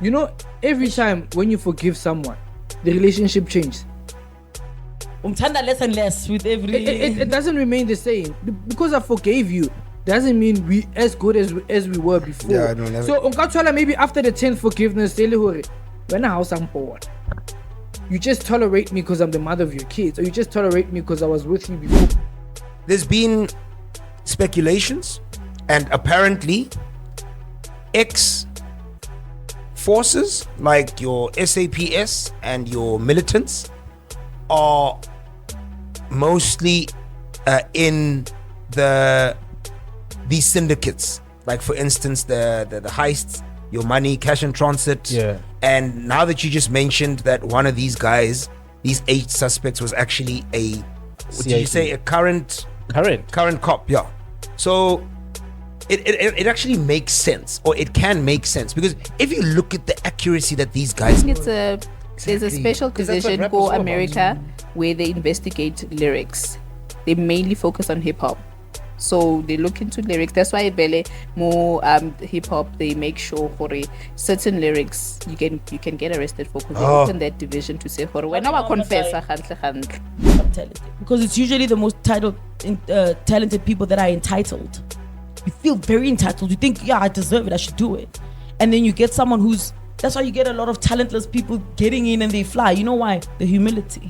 You know, every time when you forgive someone, the relationship changes. Less and less with every... It doesn't remain the same. Because I forgave you, doesn't mean we as good as we were before. Yeah, I don't so maybe after the 10th forgiveness, when a house I'm bored. You just tolerate me because I'm the mother of your kids, or you just tolerate me because I was with you before. There's been speculations, and apparently forces like your SAPS and your militants are mostly in these syndicates, like for instance the heists, your money, cash in transit. Yeah. And now that you just mentioned that one of these guys, these 8 suspects, was actually a current cop. Yeah. So it actually makes sense, or it can make sense, because if you look at the accuracy that these guys... There's a special division for America where they investigate lyrics. They mainly focus on hip-hop. So they look into lyrics. That's why more hip-hop, they make sure for certain lyrics you can get arrested for, because they open that division to say when I confess. Because it's usually the most talented people that are entitled. You feel very entitled. You think, yeah, I deserve it, I should do it. And then you get someone that's why you get a lot of talentless people getting in and they fly. You know why? The humility,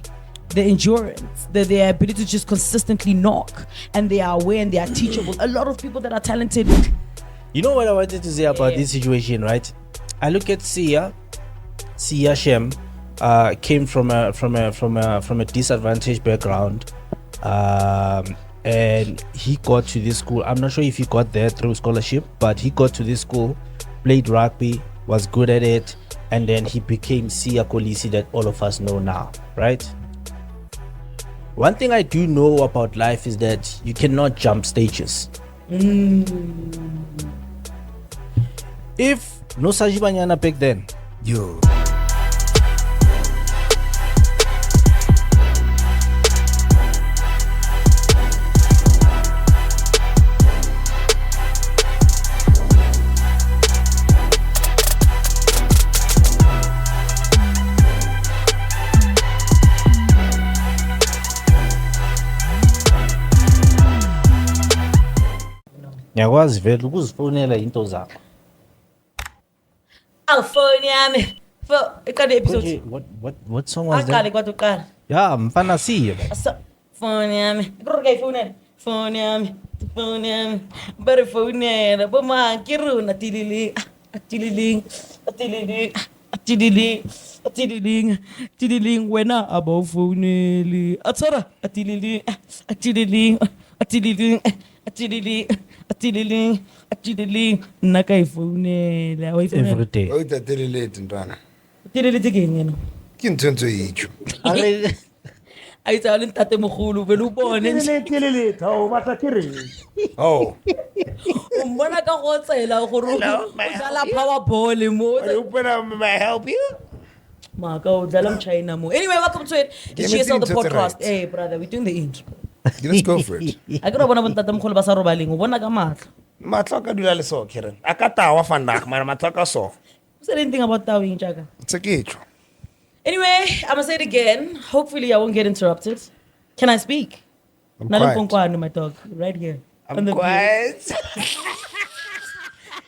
the endurance, their ability to just consistently knock, and they are aware and they are teachable. A lot of people that are talented. You know what I wanted to say about this situation, right? I look at Sia Shem, came from a disadvantaged background, and he got to this school. I'm not sure if he got there through scholarship, but he got to this school, played rugby, was good at it, and then he became Sia Kolisi that all of us know now, right? One thing I do know about life is that you cannot jump stages. If no Sajibanyana back then, yo. ngiyakwazi vele ukuzifonela into zakho. Phone yami. Iqale episode. What song was that? Uqala. Yeah, mfana siyo. Phone yami. Ikruke phone yami. Bare phone yami. Boma kiruna tilili. Atidiling wena abawufoneli. Atsara atidiling nakaifonela Every day. Oyitatelelete ntwana. Atidiling ngene. Ke ntshentso yicho. Ayitsala ntate mogolo vele ubone Telelete o batla kere. Oh. umbona ka go tsela gore o dlala powerball mo. May I help you? Maka o dlala China mo. Anyway, welcome to it. The GSL the podcast. Hey brother, we're doing the intro. Let's go for it. I go bona bontate mogolo ba sa robaling o bona ka matla. Matla ka dula le so keren. Akatawa vandag maar matla ka so. Is there anything about tawing chaka? It's a kitcho. Anyway, I'm gonna say it again. Hopefully I won't get interrupted. Can I speak? I'm quiet. My dog right here. I'm quiet.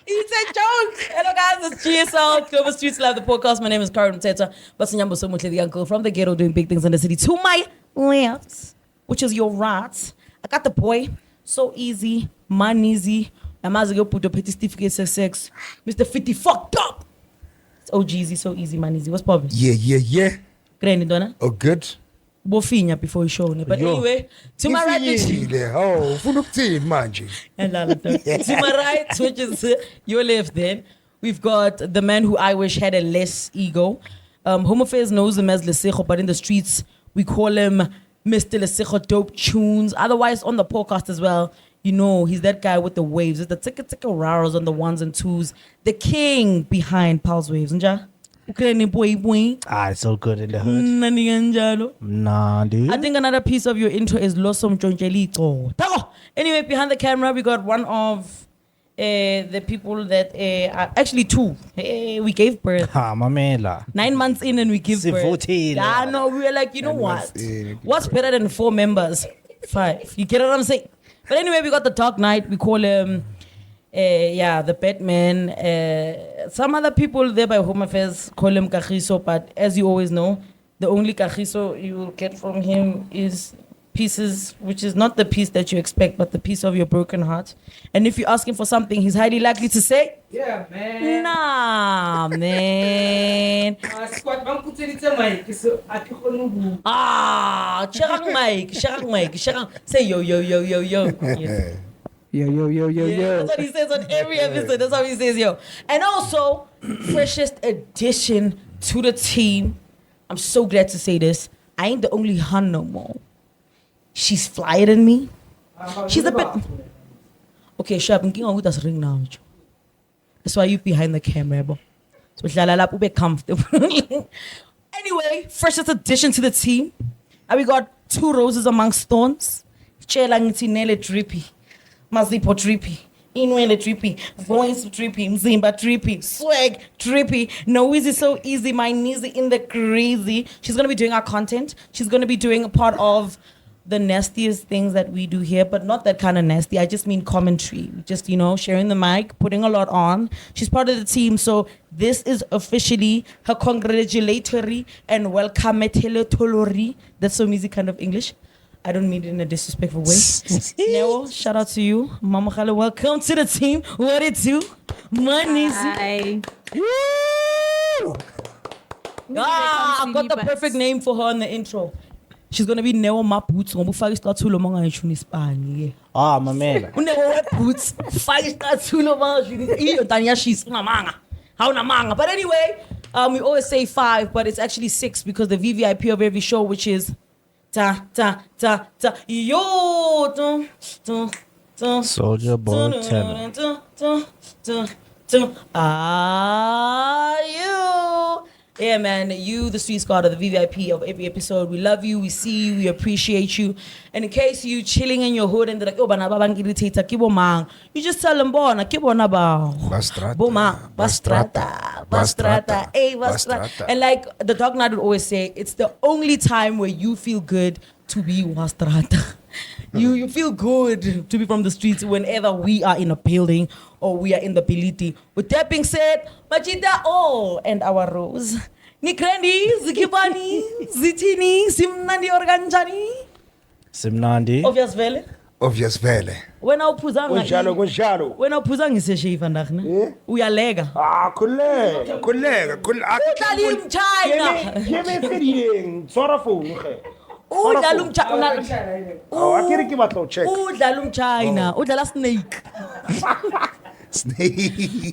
It's a joke. Hello guys, it's GSL Global Streetz Live, the podcast. My name is Karen Teta. Basinyambo Somutli, the uncle from the ghetto doing big things in the city. To my left, which is your right, I got the boy. So easy, man easy. I'm as go put the petty certificate sex. Mr. 50 fucked up. It's OGZ, so easy, man easy. What's poppin'? Yeah. Granny Donna? Oh, good. Bofinya before you show. But anyway, to my right, oh, funukti manje. To my right, which is your left then, we've got the man who I wish had a less ego. Home Affairs knows him as Lesego, but in the streets, we call him Mr. Lesego Dope Tunes. Otherwise, on the podcast as well, you know, he's that guy with the waves. It's the ticka raros on the ones and twos. The king behind Pulse Waves. Nja? It's so good in the hood. Nah, dude. I think another piece of your intro is Losom Jonjelito. Anyway, behind the camera, we got one of the people that are actually two. We gave birth. Mamela. 9 months in and we give birth. Yeah, no, we were like, you know what? What's better than 4 members? 5. You get what I'm saying? But anyway, we got the Dark Knight. We call him, the Batman. Some other people there by Home Affairs call him Kagiso, but as you always know, the only Kagiso you will get from him is pieces, which is not the piece that you expect, but the piece of your broken heart. And if you ask him for something, he's highly likely to say, Yeah, man. nah, man. Sharang Mike. Say yo. Yeah. Yo. That's what he says on every episode. That's how he says yo. And also, freshest addition to the team. I'm so glad to say this. I ain't the only hun no more. She's flyer than me. She's a bit. Okay, Shab, I'm going with us ring now. That's why you behind the camera, bro. So ube be comfortable. Anyway, freshest addition to the team. And we got 2 roses amongst thorns. Chela ngithi nele drippy. Mazipo drippy. Inwele drippy. Voice drippy. Mzimba drippy. Swag drippy. No easy, so easy. My knees in the crazy. She's going to be doing our content. She's going to be doing a part of the nastiest things that we do here, but not that kind of nasty. I just mean commentary. Just, sharing the mic, putting a lot on. She's part of the team, so this is officially her congratulatory and welcome-tolori. That's some easy kind of English. I don't mean it in a disrespectful way. Neo, shout out to you. Mama Khala, welcome to the team. What it do? Money. Hi. I've got the perfect name for her in the intro. She's gonna be Neo Mapoots. Ngomufaka isicathulo mangayishuni isipani. Mamela. Neo Mapoots. Faka isicathulo mangayishuni. Iyo tanya shis unamanga. Haunamanga. But anyway, we always say 5, but it's actually 6 because the VVIP of every show, which is ta yo Soldier Boy 10. You. Yeah, man, you, the street squad, are the VVIP of every episode. We love you, we see you, we appreciate you. And in case you chilling in your hood and they're like, oh, bana babang irritator, kibo mang, you just tell them, bona, kibo na ba? Boma, bastrata, hey, bastrata. And like the Dark Knight would always say, it's the only time where you feel good to be wastrata. You feel good to be from the streets whenever we are in a building or we are in the bility. With that being said, Machita and our Rose. Nikrendi, Zikibani, Zitini, Simnandi Organjani. Simnandi. Obvious vele. When I puzang Kunjalo. When I puzang is she vandag ne? Uyalega. Kollega. Udlala umchina. Yeme tsora phone ge. Udlala umchina. Akere ke batla check. Udlala umchina. Udlala snake.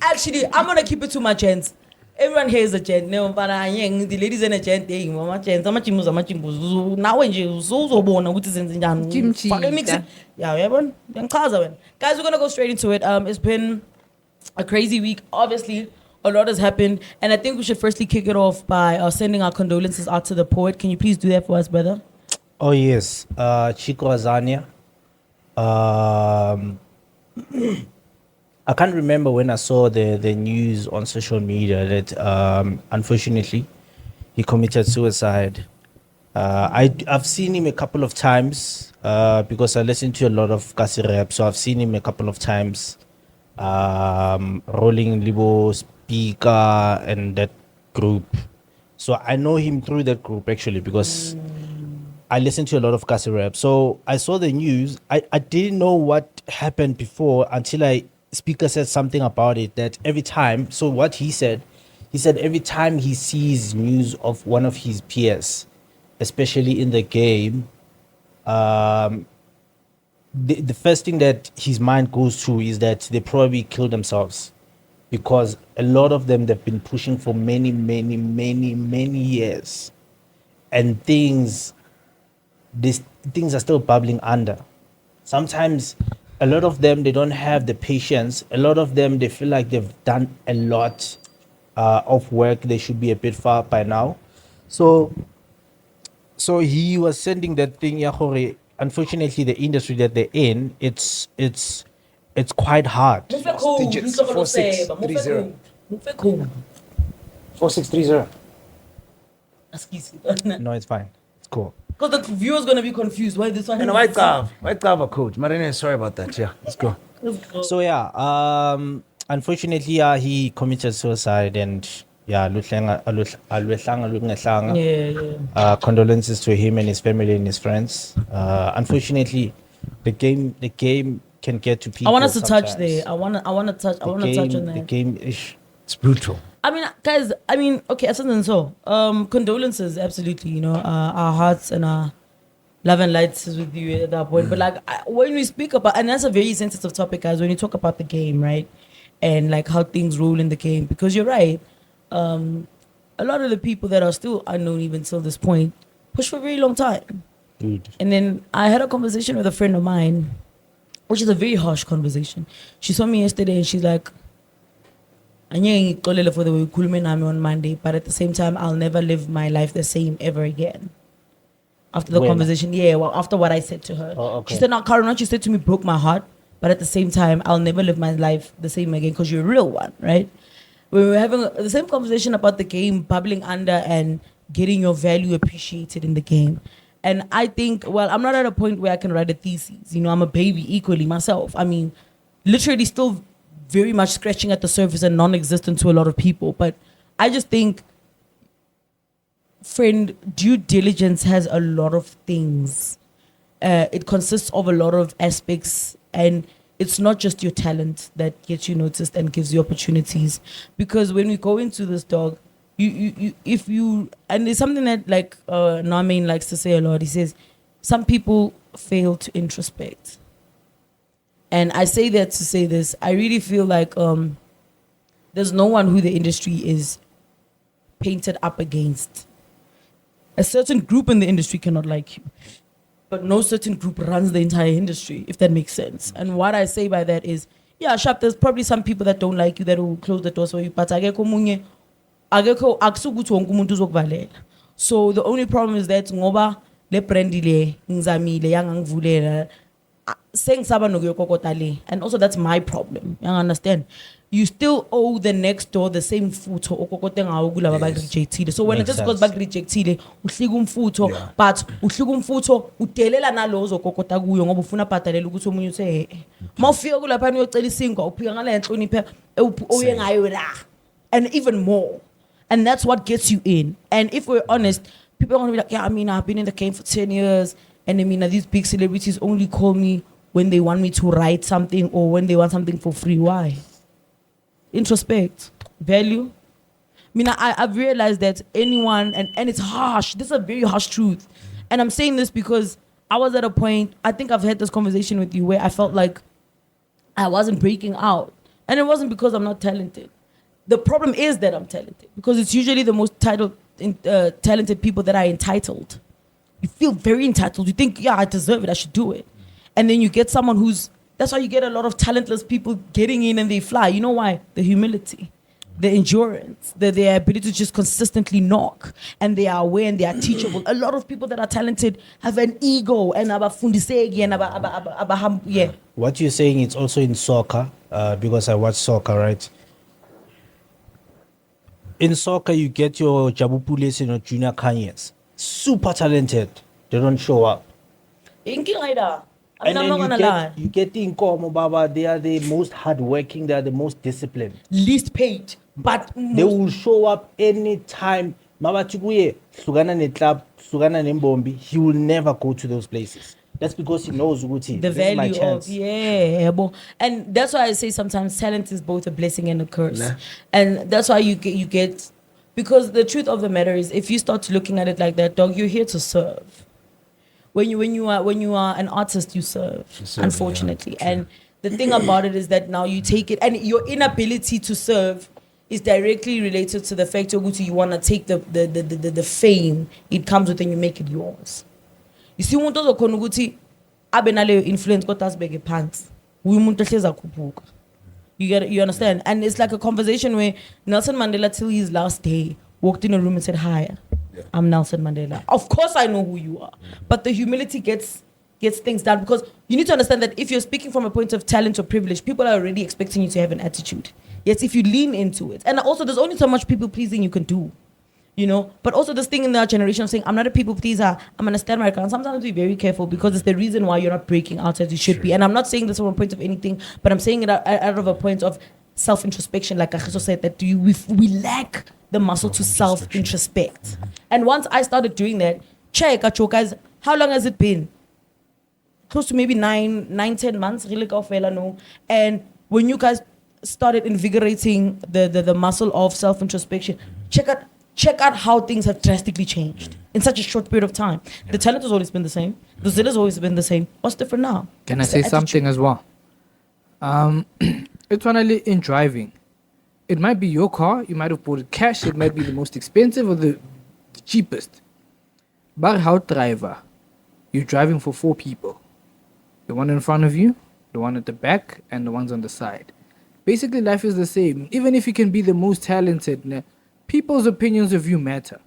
Actually, I'm gonna keep it to my gents. Everyone here is a gent. No, but the ladies and a gent. Mama gent. Amachimuz. Now when you so born, what is in the Kimchi. Yeah, everyone. Guys, we're gonna go straight into it. It's been a crazy week. Obviously, a lot has happened, and I think we should firstly kick it off by sending our condolences out to the poet. Can you please do that for us, brother? Oh yes, Chicco Azania. I can't remember when I saw the news on social media that unfortunately he committed suicide. I've seen him a couple of times because I listen to a lot of Kasi rap, so I've seen him a couple of times rolling Libo Speaker and that group. So I know him through that group actually because I listen to a lot of Kasi rap. So I saw the news. I didn't know what happened before until Speaker said something about it, that every time, so what he said every time he sees news of one of his peers, especially in the game, the first thing that his mind goes to is that they probably killed themselves, because a lot of them, they've been pushing for many years, and things are still bubbling under. Sometimes a lot of them, they don't have the patience. A lot of them, they feel like they've done a lot of work. They should be a bit far by now. So he was sending that thing. Unfortunately, the industry that they're in, it's it's quite hard. Digits, 4630. 4630. No, it's fine. It's cool. Because the viewer's gonna be confused. Why this one? And white cover coach. Marina, sorry about that. Yeah, let's go. So yeah, unfortunately, he committed suicide, and yeah, condolences to him and his family and his friends. Unfortunately, the game can get to people. I want us to sometimes. touch there. I want to touch on that. The game is It's brutal. I mean, guys. Okay, so condolences, absolutely. You know, our hearts and our love and light is with you at that point. But like when we speak about, and that's a very sensitive topic, guys. When you talk about the game, right, and like how things roll in the game, because you're right. A lot of the people that are still unknown even till this point push for a very long time. Dude. And then I had a conversation with a friend of mine, which is a very harsh conversation. She saw me yesterday and she's like, for the way on Monday, but at the same time, I'll never live my life the same ever again. After the conversation, after what I said to her. Oh, okay. She said, now, Karen, what you said to me broke my heart, but at the same time, I'll never live my life the same again because you're a real one, right? We were having the same conversation about the game bubbling under and getting your value appreciated in the game. And I think, well, I'm not at a point where I can write a thesis. You know, I'm a baby equally myself. I mean, literally still very much scratching at the surface and non-existent to a lot of people. But I just think, friend, due diligence has a lot of things. It consists of a lot of aspects, and it's not just your talent that gets you noticed and gives you opportunities. Because when we go into this, dog, and it's something that like Narmain likes to say a lot. He says some people fail to introspect, and I say that to say this. I really feel like there's no one who the industry is painted up against. A certain group in the industry cannot like you, but no certain group runs the entire industry, if that makes sense. And what I say by that is, yeah, sharp, there's probably some people that don't like you that will close the doors for you, but so the only problem is that ngoba le brandile ngizamile yangangivulera sengisaba nokuyokokotale, and also that's my problem. You understand? You still owe the next door the same photo okokote ngawo kulaba ba rejectile. So when it just goes back rejectile uhlika umfutho, but uhlika umfutho udelela nalozo kokota kuyo ngoba ufuna bhadalela ukuthi omunye uthe mawufika kulapha uyocela isinkwa uphika ngale nhloniphe oye ngayo la, and even more. And that's what gets you in. And if we're honest, people are going to be like, yeah, I mean, I've been in the game for 10 years. And I mean, these big celebrities only call me when they want me to write something or when they want something for free. Why? Introspect. Value. I mean, I've realized that anyone, and it's harsh. This is a very harsh truth. And I'm saying this because I was at a point, I think I've had this conversation with you where I felt like I wasn't breaking out. And it wasn't because I'm not talented. The problem is that I'm talented, because it's usually the most talented people that are entitled. You feel very entitled. You think, yeah, I deserve it. I should do it. And then you get someone that's why you get a lot of talentless people getting in and they fly. You know why? The humility, the endurance, the ability to just consistently knock. And they are aware and they are teachable. A lot of people that are talented have an ego and abafundisegi and yeah. What you're saying is also in soccer, because I watch soccer, right? In soccer, you get your Jabupules and your junior Kanyes. Super talented. They don't show up. I'm And not gonna lie. You get the Nkomo Baba, they are the most hardworking, they are the most disciplined. Least paid, but they will show up anytime. Mama Chikuye, Sugana ne club, Sugana Nembombi, he will never go to those places. That's because he knows Uguti. The value of, and that's why I say sometimes talent is both a blessing and a curse. Nah. And that's why you get, because the truth of the matter is, if you start looking at it like that, dog, you're here to serve. When you are an artist, you serve, unfortunately. Yeah. And the thing about it is that now you take it, and your inability to serve is directly related to the fact that you want to take the fame it comes with and you make it yours. You see, umuntu ozokhona ukuthi abe naleyo influence kodwa asibeke phansi. Umuntu ohleza khuphuka. You understand? And it's like a conversation where Nelson Mandela till his last day walked in a room and said, "Hi, I'm Nelson Mandela. Of course I know who you are." But the humility gets gets things done. Because you need to understand that if you're speaking from a point of talent or privilege, people are already expecting you to have an attitude. Yes, if you lean into it. And also, there's only so much people pleasing you can do. You know, but also this thing in our generation of saying, I'm not a people pleaser, I'm going to stand my ground. Sometimes be very careful because it's the reason why you're not breaking out as you should be. And I'm not saying this from a point of anything, but I'm saying it out of a point of self-introspection. Like Achiso said, that we lack the muscle to self-introspect. And once I started doing that, check, guys, how long has it been? Close to maybe 9-10 months. Really, no. And when you guys started invigorating the muscle of self-introspection, check out how things have drastically changed in such a short period of time. The talent has always been the same. The zeal has always been the same. What's different now? Can I say something as well? It's finally in driving. It might be your car. You might have bought it cash. It might be the most expensive or the cheapest. But how driver? You're driving for 4 people. The one in front of you, the one at the back, and the ones on the side. Basically, life is the same. Even if you can be the most talented, people's opinions of you matter.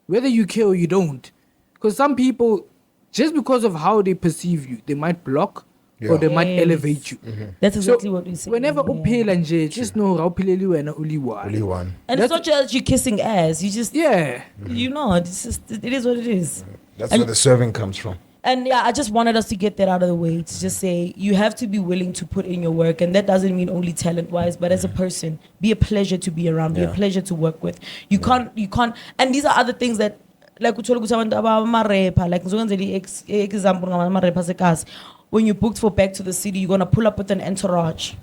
Whether you care or you don't. Because some people, just because of how they perceive you, they might block or they might elevate you. That's exactly what we say. Whenever just know only one. Only one. And it's not just you kissing ass. You just, yeah. You know, it's just, it is what it is. That's where the serving comes from. And yeah, I just wanted us to get that out of the way, to just say you have to be willing to put in your work, and that doesn't mean only talent-wise, but as a person, be a pleasure to be around, be a pleasure to work with. You can't, and these are other things that, like example, when you booked for Back to the City, you're gonna pull up with an entourage.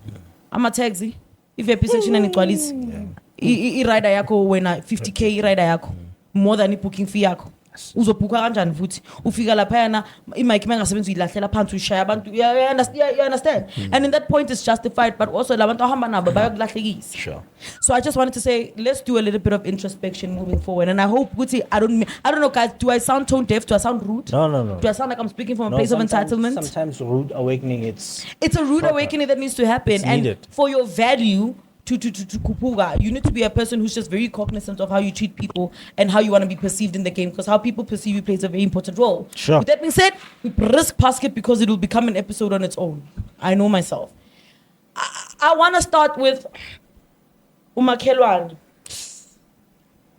I'm a taxi. If you're position and equalities, rider yako when 50K rider yako more than booking fee yako. Uzobhuka kanjani futhi ufika lapha imike mangasebenzi uyilahlela phansi ushaya abantu. You understand? And in that point it's justified, but also labantu ahamba nabo bayakulahlekisa. Sure. So I just wanted to say, let's do a little bit of introspection moving forward, and I hope I don't know guys, do I sound tone deaf? Do I sound rude? No. Do I sound like I'm speaking from a place of entitlement? Sometimes rude awakening, it's a rude awakening that needs to happen. It's needed. And for your value to kupuga, you need to be a person who's just very cognizant of how you treat people and how you want to be perceived in the game, because how people perceive you plays a very important role. Sure. With that being said, we risk basket because it will become an episode on its own. I know myself. I want to start with umakhelwane.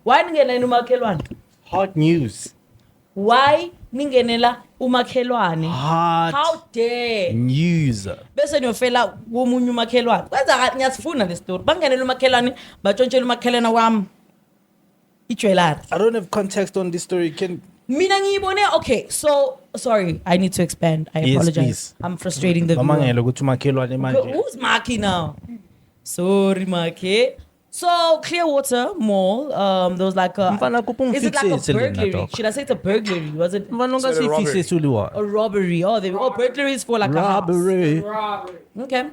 Why ningenela umakhelwane? hot news. Why ningenela umakhelwane? Hot How dare news. Bese niyofela womunye umakhelwane. Kwenza ngiyasifuna le story. Bangenela umakhelwane, batshontshela umakhelwane wami. Ijwelana. I don't have context on this story. Mina ngiyibone. Okay, so sorry, I need to expand. I apologize. Please. I'm frustrating the viewer. Who's Maki now? Sorry, Maki. So Clearwater Mall, there was like a, is it like a burglary? Should I say it's a burglary? Was it a robbery? Oh, burglary is for like robbery. A house. Okay,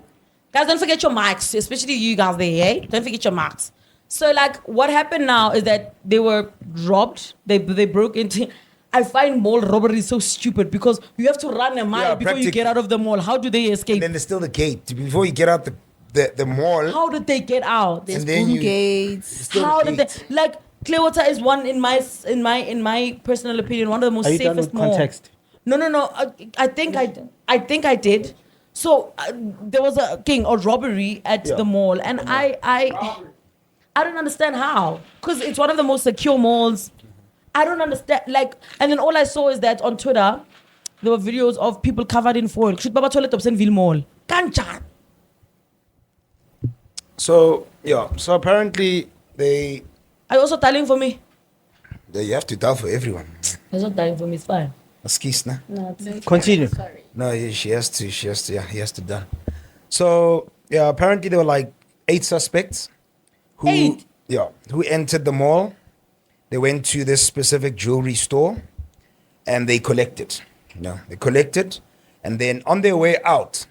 guys, don't forget your mics, especially you guys there. Eh? Don't forget your mics. So like, what happened now is that they were robbed. They broke into. I find mall robbery so stupid because you have to run a mile before you get out of the mall. How do they escape? And then there's still the gate before you get out the mall. How did they get out? There's boom gates. How did they, like, Clearwater is one in my personal opinion, one of the most safest malls. Context? No. I think I did. So there was a robbery at the mall, and I don't understand how, because it's one of the most secure malls. I don't understand, like, and then all I saw is that on Twitter there were videos of people covered in foil. Shoot baba toilet Ville Mall. Kanchan. So apparently they. Are you also dialing for me? You have to dial for everyone. He's not dialing for me, it's fine. No, Continue. sorry. No, he has to. He has to dial. So apparently there were like 8 suspects. Who entered the mall. They went to this specific jewelry store, and they collected. They collected, and then on their way out,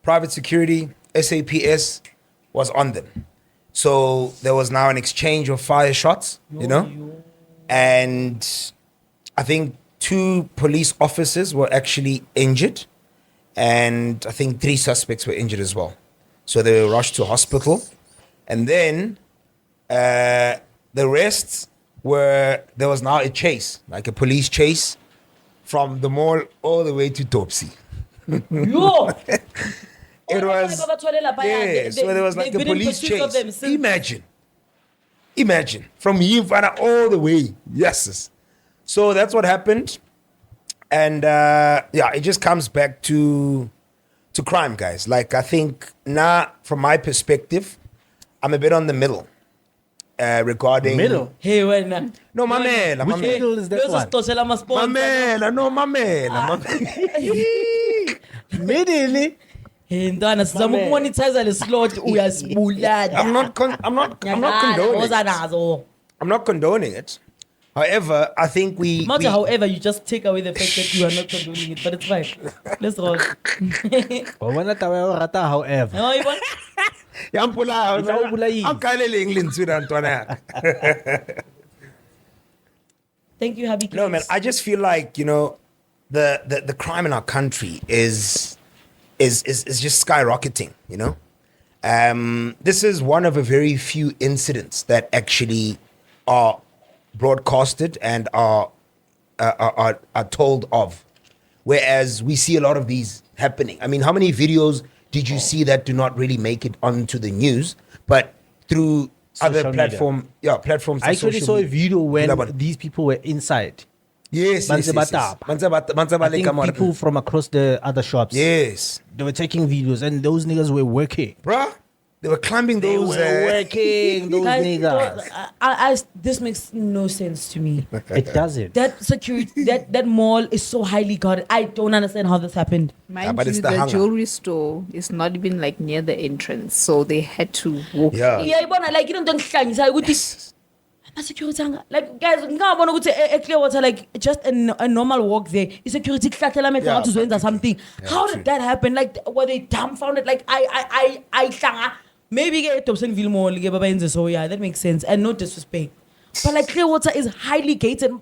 private security, SAPS, was on them. So there was now an exchange of fire shots, and I think 2 police officers were actually injured, and I think 3 suspects were injured as well. So they were rushed to hospital, and then the rest there was now a chase, like a police chase from the mall all the way to Topsy. Yo! It was, so there was like a police chase. Imagine from Yimfana all the way. Yes. So that's what happened. And it just comes back to crime, guys. Like, I think now, from my perspective, I'm a bit on the middle regarding... Middle? Hey, wait, nah. No, my man. Which middle is that one? My man. I know my man. Middle? Hey, Ndana, sizama ukumonetize le slot uyasibulala. I'm not condoning it. However, I think however, you just take away the fact that you are not condoning it, but it's fine. Let's roll. However. No, you want? I'm kind of England too, Antoine. Thank you, Happy. No, man, I just feel like, the crime in our country is just skyrocketing, This is one of a very few incidents that actually are broadcasted and are told of, whereas we see a lot of these happening. I mean, how many videos did you see that do not really make it onto the news, but through other platforms? I actually saw a video when these people were inside. Yes. I think people from across the other shops. Yes. They were taking videos and those niggas were working. Bruh, they were climbing those. They were working, those niggas. This makes no sense to me. It doesn't. That security, that mall is so highly guarded. I don't understand how this happened. Mind but you, it's the jewelry store is not even like near the entrance, so they had to walk. Yeah. Yeah, like you don't security, like guys, Clearwater, like just a normal walk there. Is security or something? How did that happen? Like, were they dumbfounded? Like, I maybe get Thompsonville Mall, so yeah, that makes sense. And no disrespect, but like Clearwater is highly gated.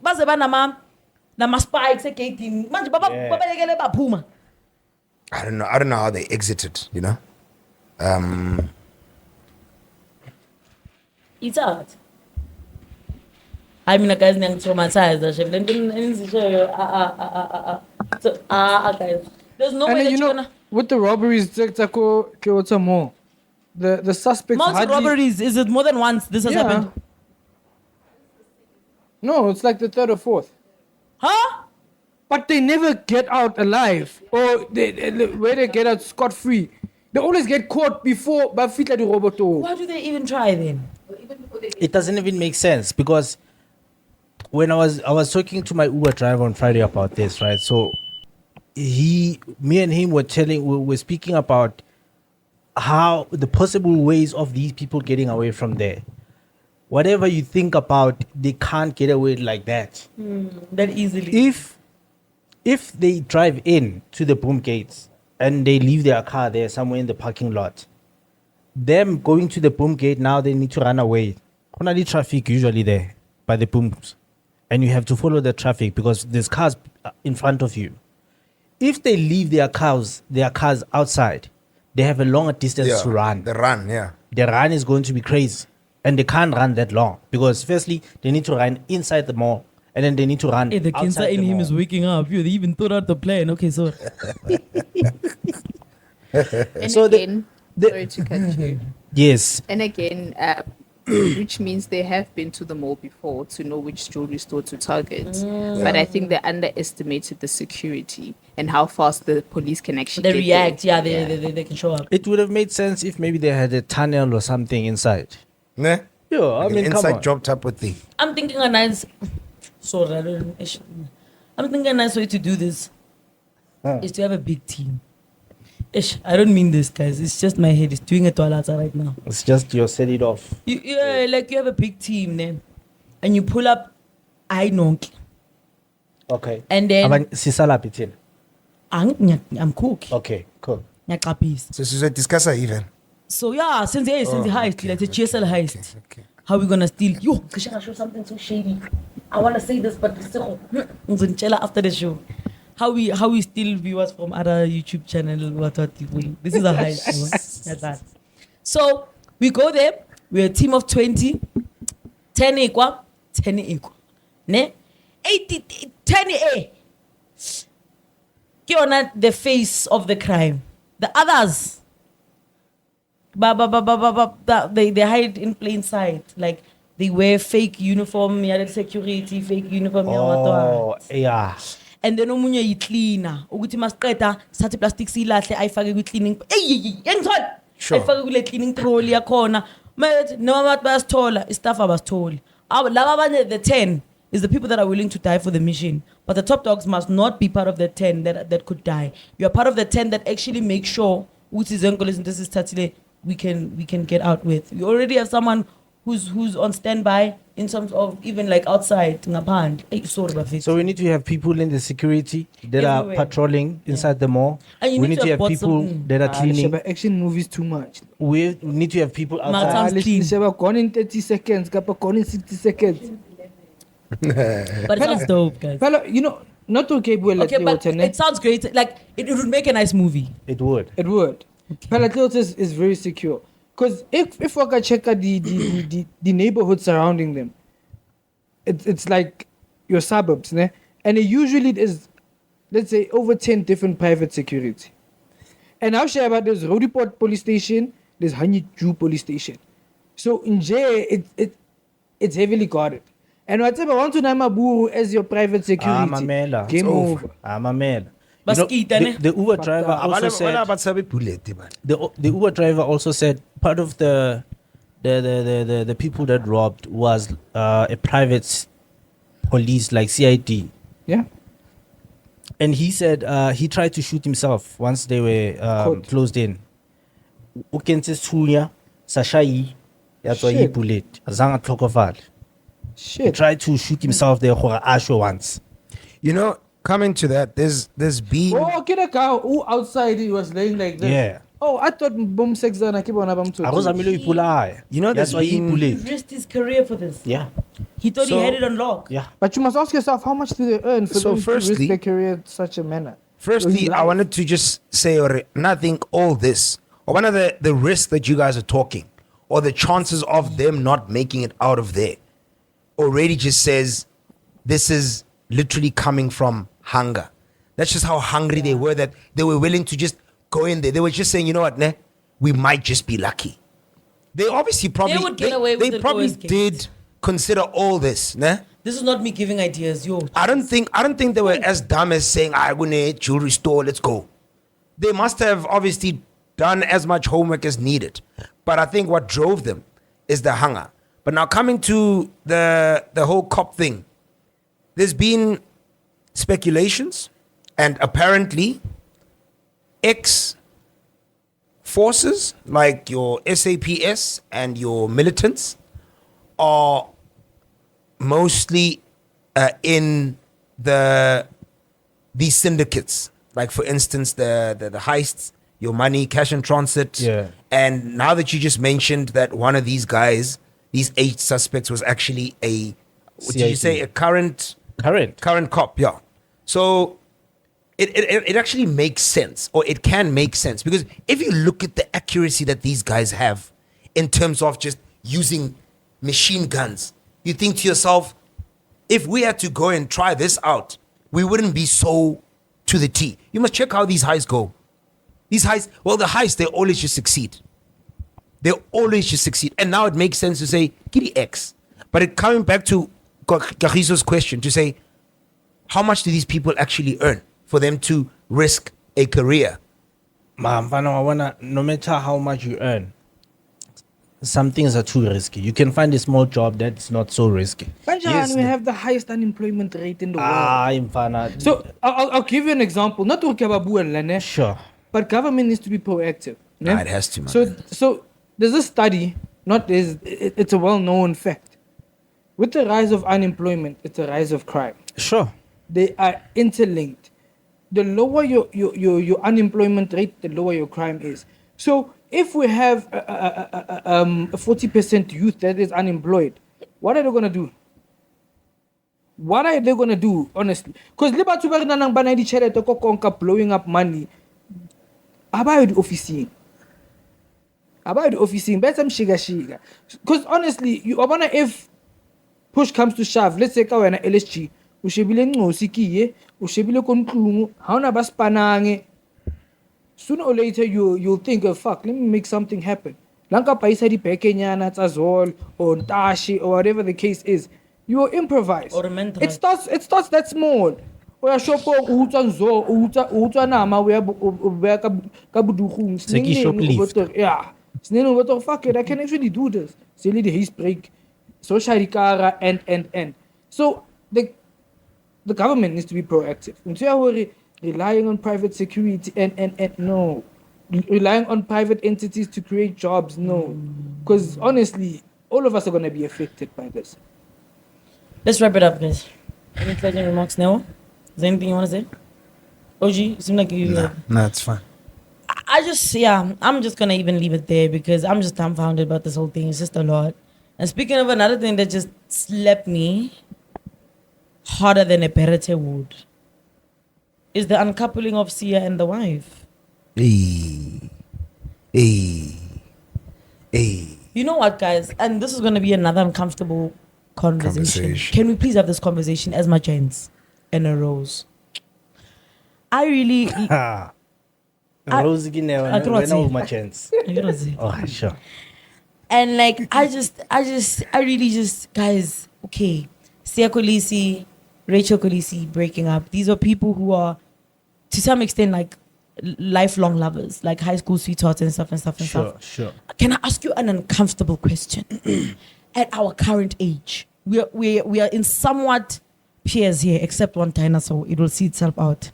Spikes gating. I don't know how they exited. It's hard. I mean, guys, I'm traumatized. Guys. There's no way that you're gonna... With the robberies, Clearwater Mall, the suspects multiple robberies, is it more than once this has happened? No, it's like the third or fourth. Huh? But they never get out alive, or where they get out scot-free. They always get caught before by Fitla de Roboto. Why do they even try then? It doesn't even make sense because when I was talking to my Uber driver on Friday about this, right? So me and him were speaking about how the possible ways of these people getting away from there. Whatever you think about, they can't get away like that. That easily. If they drive in to the boom gates and they leave their car there somewhere in the parking lot, them going to the boom gate, now they need to run away. Only traffic usually there by the booms. And you have to follow the traffic because there's cars in front of you. If they leave their cars outside, they have a longer distance to run. The run, yeah. The run is going to be crazy. And they can't run that long because firstly, they need to run inside the mall. And then they need to run the cancer in him is waking up. They even thought out the plan. Okay, so... And so again, sorry to cut you. Yes. And again, which means they have been to the mall before to know which jewelry store to target. But I think they underestimated the security and how fast the police can actually react. Yeah, they can show up. It would have made sense if maybe they had a tunnel or something inside. Nah? Yeah, like I mean, inside job type of thing. I'm thinking a nice... Sorry, I'm thinking a nice way to do this is to have a big team. I don't mean this, guys. It's just my head is doing a toilata right now. It's just you set it off. Like you have a big team then, and you pull up. I know. Okay. And then I'm cook. Okay, cool. So she's a discusser even. So yeah, since the heist, like the GSL heist. Okay. How we gonna steal? Yo, I show something so shady. I wanna say this, but after the show. How we steal viewers from other YouTube channel. What this is a heist. So we go there. We're a team of 20. 10 equal. Ne? 80, 10 A. You're not the face of the crime. The others, they hide in plain sight. Like they wear fake uniform, security, fake uniform. Oh, yeah. And then omunye yitlina ukuthi masiqeda sathe plastic silahle ayifake kwi cleaning yengithole ayifake kule cleaning trolley yakhona manje noma abantu bayasithola istaff abasitholi laba abanye the 10 is the people that are willing to die for the mission, but the top dogs must not be part of the 10 that could die. You are part of the 10 that actually make sure which is this is Tatile we can get out with. You already have someone who's on standby in terms of even like outside so we need to have people in the security that are patrolling inside the mall. We need to have people that are cleaning. Action movies too much. We need to have people outside. Gone in 30 seconds, gone in 60 seconds. But it sounds dope, guys. Fellow, you know, not okay, but it sounds great. Like it would make a nice movie. It would. Fellow is very secure. Because if we can check out the neighborhood surrounding them, it's like your suburbs, né? And it usually is, let's say, over 10 different private security. And I'll share about there's Rodiport police station, there's Hanyi-Ju police station. So in J, it's heavily guarded. And whatever want to Namabu as your private security, game over. I'm a man. The Uber driver also said the Uber driver also said part of the people that robbed was a private police like CID. Yeah. And he said he tried to shoot himself once they were closed in. Sashai he bullet. Azanga tlhokofala. Shit. He tried to shoot himself there for Asho once. You know, coming to that, there's been. Oh, get a cow who outside he was laying like this. Yeah. Oh, I thought boom sex and I keep on about to. You know, that's why he risked his career for this. Yeah. He thought he had it on lock. Yeah. But you must ask yourself, how much do they earn for them to risk their career in such a manner? Firstly, I wanted to just say, and I think all this, or one of the risks that you guys are talking, or the chances of them not making it out of there, already just says this is literally coming from hunger. That's just how hungry they were, that they were willing to just go in there. They were just saying, you know what, ne? We might just be lucky. They obviously probably would get away with they it probably always, did consider all this, ne? This is not me giving ideas, yo. I don't think they were as dumb as saying, I want a jewelry store, let's go. They must have obviously done as much homework as needed. But I think what drove them is the hunger. But now coming to the whole cop thing, there's been speculations, and apparently ex-forces like your SAPS and your militants are mostly in these syndicates. Like for instance, the heists, your money, cash and transit. Yeah. And now that you just mentioned that one of these guys, these 8 suspects, was actually a current cop, yeah. So it actually makes sense, or it can make sense, because if you look at the accuracy that these guys have in terms of just using machine guns, you think to yourself, if we had to go and try this out, we wouldn't be so to the T. You must check how these heists go. These heists, the heists, they always just succeed. They always just succeed. And now it makes sense to say, Kitty X. But coming back to Kagiso's question, to say, how much do these people actually earn for them to risk a career? No matter how much you earn, some things are too risky. You can find a small job that's not so risky. Yes, we have the highest unemployment rate in the world. So I'll give you an example. Not to Kababu and Lene. Sure. But government needs to be proactive. It has to, man. So there's a study, it's a well-known fact. With the rise of unemployment, it's a rise of crime. Sure. They are interlinked. The lower your unemployment rate, the lower your crime is. So if we have a 40% youth that is unemployed, what are they going to do? What are they going to do, honestly? Because blowing up money, about officing. But some shiga. Because honestly, if push comes to shove, let's say an LSG, o shebile nqosi kiye, o shebile ko ntlung, ha ona ba spanang. Sooner or later you'll think of fuck, let me make something happen. Lanka paisa di pekenyana tazol or tashi or whatever the case is. You will improvise. Or mental. It starts that small. Oya shopo uta nzo uta nama we ka budugung. Seki shoplift. Yeah. Sneno what fuck it, I can actually do this. Silly the haze break. So sharikara and. So the government needs to be proactive. Relying on private security and no. Relying on private entities to create jobs, no. Because honestly, all of us are gonna be affected by this. Let's wrap it up, guys. Any closing remarks now? Is there anything you want to say? OG, it seems like you... No, it's fine. I'm just going to even leave it there because I'm just dumbfounded about this whole thing. It's just a lot. And speaking of another thing that just slapped me harder than a berete would is the uncoupling of Sia and the wife. Hey. You know what, guys? And this is going to be another uncomfortable conversation. Can we please have this conversation as my gents and a rose? I really... Rose again, I cannot see. my chance. I cannot see. Oh, sure. And like, I really just, guys, okay. Sia Kolisi, Rachel Kolisi breaking up. These are people who are, to some extent, like lifelong lovers, like high school sweethearts and stuff. Sure. Can I ask you an uncomfortable question? At our current age, we are in somewhat peers here, except one dinosaur. It will see itself out.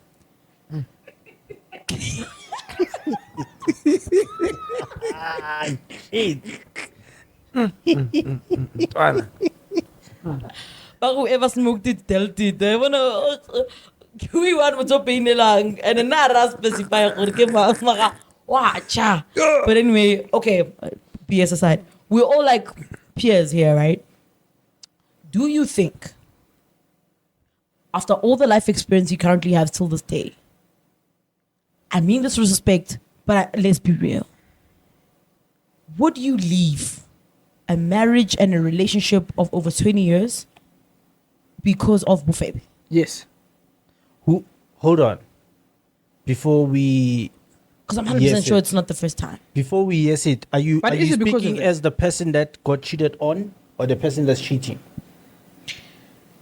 But whoever smoked it, dealt it. We want to pay lang and another specify. But anyway, okay, PS aside, we're all like peers here, right? Do you think, after all the life experience you currently have till this day, I mean this with respect, but let's be real, would you leave a marriage and a relationship of over 20 years because of buffet? Yes. Hold on. Before we... Because I'm 100% sure it's not the first time. Before we yes it, are you speaking of as the person that got cheated on or the person that's cheating?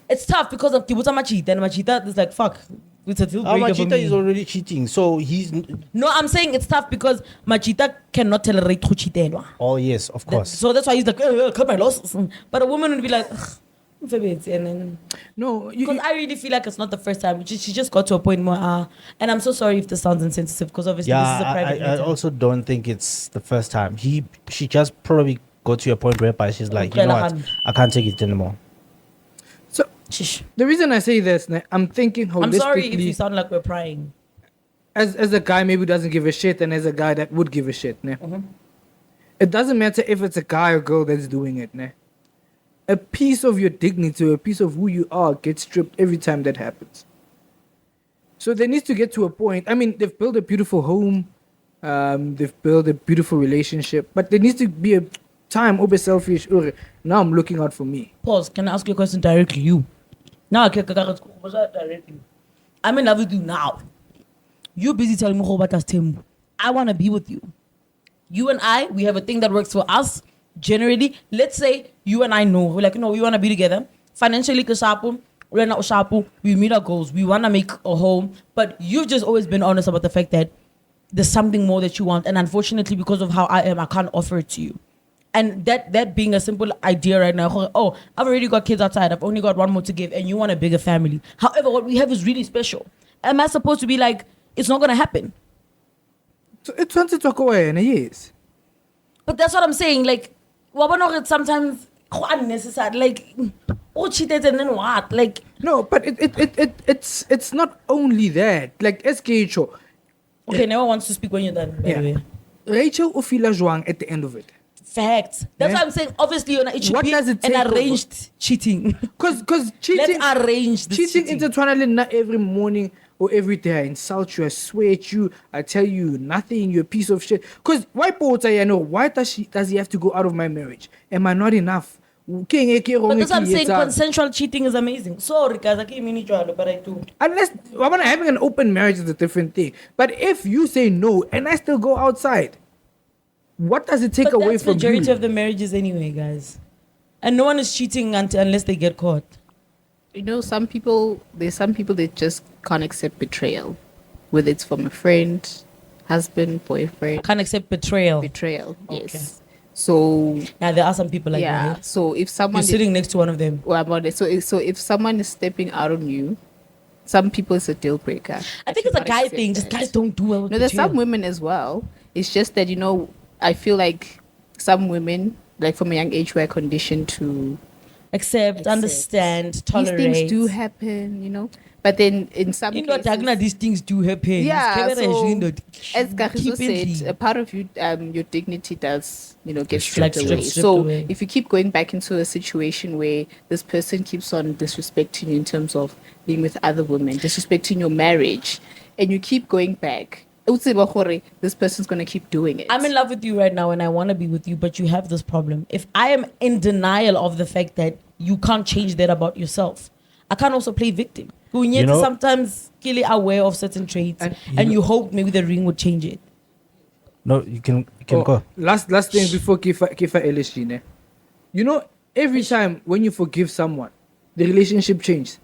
It's tough because of Kibuta Machita, and Machita is like, fuck. It's a deal breaker for Machita me. is already cheating, so he's... No, I'm saying it's tough because Machita cannot tolerate who cheated. Oh, yes, of course. So that's why he's like, cut my losses. But a woman would be like, and then... No, because I really feel like it's not the first time. She just got to a point where, and I'm so sorry if this sounds insensitive because obviously this is a private I matter. also don't think it's the first time. She just probably got to a point whereby she's like, you know what, I can't take it anymore. So Shish. the reason I say this, I'm thinking holistically. I'm sorry if you sound like we're prying. As a guy maybe doesn't give a shit, and as a guy that would give a shit, ne? Mm-hmm. It doesn't matter if it's a guy or girl that's doing it, ne? A piece of your dignity, a piece of who you are gets stripped every time that happens. So there needs to get to a point. I mean, they've built a beautiful home, they've built a beautiful relationship, but there needs to be a time over selfish. Now I'm looking out for me. Pause. Can I ask you a question directly? You. Now, directly. I'm in love with you now. You're busy telling me about us, Tim. I want to be with you. You and I, we have a thing that works for us. Generally, let's say you and I know, we're like, no, we want to be together. Financially, we're not shapu. We meet our goals. We want to make a home. But you've just always been honest about the fact that there's something more that you want. And unfortunately, because of how I am, I can't offer it to you. And that being a simple idea right now, oh, I've already got kids outside. I've only got one more to give. And you want a bigger family. However, what we have is really special. Am I supposed to be like, it's not going to happen? So it's once to talk away, and yes. But that's what I'm saying. Like, it's sometimes unnecessary. Like, oh, cheated and then what? Like, no, but it's not only that. Like, SKHO. Okay, never wants to speak when you're done. By the way. Rachel Ofila Zhuang at the end of it. Facts. That's what I'm saying. Obviously, it should be an arranged cheating. Because cheating. Let's arrange this cheating. cheating. Not every morning or every day. I insult you. I swear at you. I tell you nothing. You're a piece of shit. Because why does he have to go out of my marriage? Am I not enough? But that's what I'm saying. Consensual cheating is amazing. Sorry, guys, I can't mean it, but I do. Unless having an open marriage is a different thing. But if you say no and I still go outside, what does it take away from you? That's the majority of the marriages anyway, guys. And no one is cheating unless they get caught. You know, there's some people that just can't accept betrayal, whether it's from a friend, husband, boyfriend. Can't accept betrayal. Betrayal, Okay. yes. So yeah, there are some people like that. Right? So if someone you're sitting next to one of them, so if someone is stepping out on you, some people it's a deal breaker. I think it's a guy thing. Just guys don't do well with No, there's betrayal. some women as well. It's just that, you know, I feel like some women, like from a young age, were conditioned to accept, understand, tolerate. These things do happen, you know. But then in some cases, these things do happen. Yeah, so as Kagiso said, a part of you, your dignity does, you know, get stripped away. So if you keep going back into a situation where this person keeps on disrespecting you in terms of being with other women, disrespecting your marriage, and you keep going back, this person's going to keep doing it. I'm in love with you right now and I want to be with you, but you have this problem. If I am in denial of the fact that you can't change that about yourself, I can't also play victim. You know, sometimes really aware of certain traits and you hope maybe the ring would change it. No, you can go. Last thing before Kifa LSG. You know, every time when you forgive someone, the relationship changes.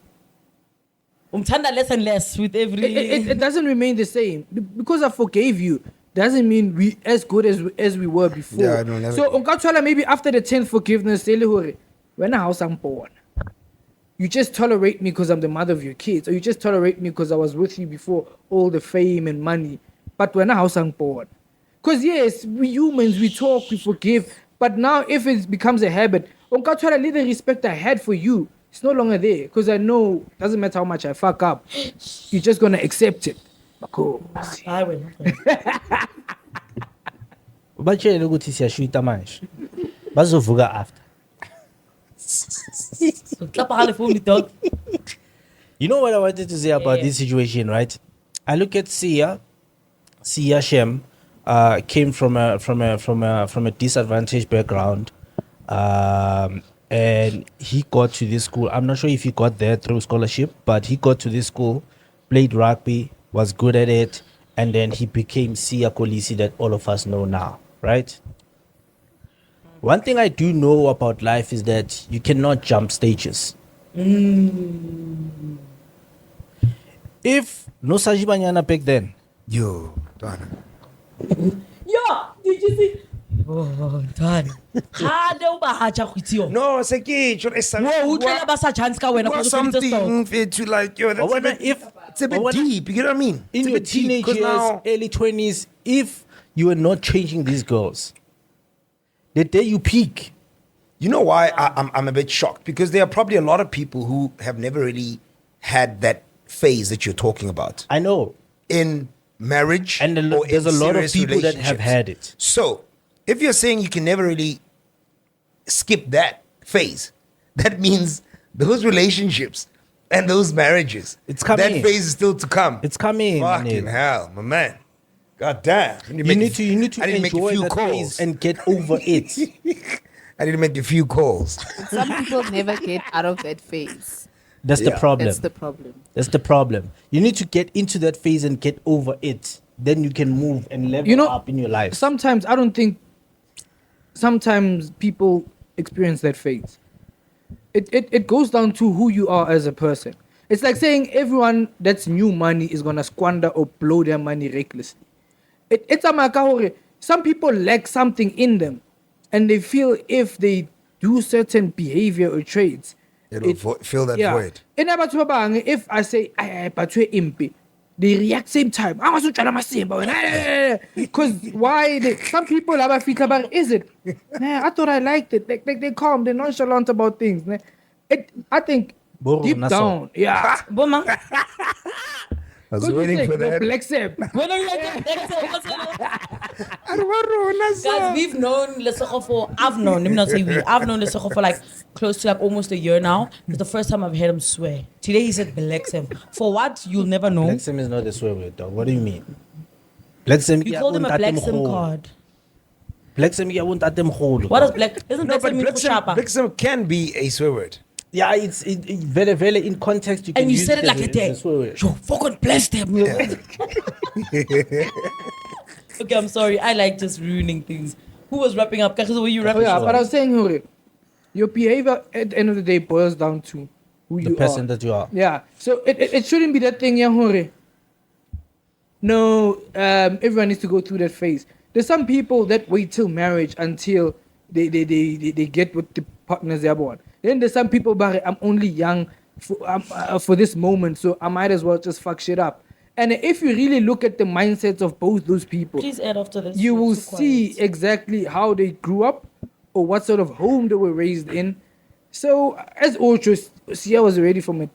Less and less with every... It doesn't remain the same. Because I forgave you, doesn't mean we as good as we were before. Yeah, no, never. So, maybe after the 10th forgiveness, when a house I'm born, you just tolerate me because I'm the mother of your kids, or you just tolerate me because I was with you before all the fame and money. But when a house I'm born, because yes, we humans, we talk, we forgive, but now if it becomes a habit, the respect I had for you, it's no longer there, because I know it doesn't matter how much I fuck up, you're just gonna accept it. I will. Batshele ukuthi siyashuta manje. Bazovuka after. You know what I wanted to say about this situation, right? I look at Sia Shem came from a disadvantaged background, and he got to this school. I'm not sure if he got there through scholarship, but he got to this school, played rugby, was good at it, and then he became Sia Kolisi that all of us know now, right? One thing I do know about life is that you cannot jump stages. If no Sajibanyana back then. Yo, Donna. Yo, did you see? Oh, Donna. No, Seki, something to like, yo, it's a bit deep, you know what I mean? In your teenage years, early 20s, if you are not changing these girls, the day you peak. You know why I'm a bit shocked? Because there are probably a lot of people who have never really had that phase that you're talking about. I know. In marriage, and there's a lot of people that have had it. So, if you're saying you can never really skip that phase, that means those relationships and those marriages, it's coming. That phase is still to come. It's coming. Fucking hell, my man. God damn. You need to enjoy that phase and get over it. I need to make a few calls. Some people never get out of that phase. That's the problem. That's the problem. You need to get into that phase and get over it. Then you can move and level up in your life. Sometimes people experience that phase. It goes down to who you are as a person. It's like saying everyone that's new money is gonna squander or blow their money recklessly. It's a makahore. Some people lack something in them, and they feel if they do certain behavior or traits, it'll fill that void. If I say impi, they react same time. Because why? Some people have a feel about is it? Nah, I thought I liked it. Like they're calm, they're nonchalant about things. I think deep down, yeah. I was waiting for that. When are you like Guys, we've known Lesotho for, I've known Lesotho for like close to like almost a year now. It's the first time I've heard him swear. Today he said Blexem. For what? You'll never know. Blexem is not a swear word, dog. What do you mean? Blexem. You called him a Blexem card. Blacksem ya won't atem khulu. What is black? Isn't No, black but mean kushapa? Blixen can be a swear word. Yeah, it's very, very in context. You can And you use said it like as a day. swear word. Yo, fucking bless them. Okay, I'm sorry. I like just ruining things. Who was wrapping up? Kagiso, were you Oh, wrapping yeah, up? but I was saying, Hore, your behavior at the end of the day boils down to who The you person are. that you are. Yeah, so it shouldn't be that thing, yeah, Hore. No, everyone needs to go through that phase. There's some people that wait till marriage until they get with the partners they're born. Then there's some people, but I'm only young for this moment, so I might as well just fuck shit up. And if you really look at the mindsets of both those people, Please add after this. you You're will too quiet. see exactly how they grew up or what sort of home they were raised in. So, as Ultra, Sia was already from a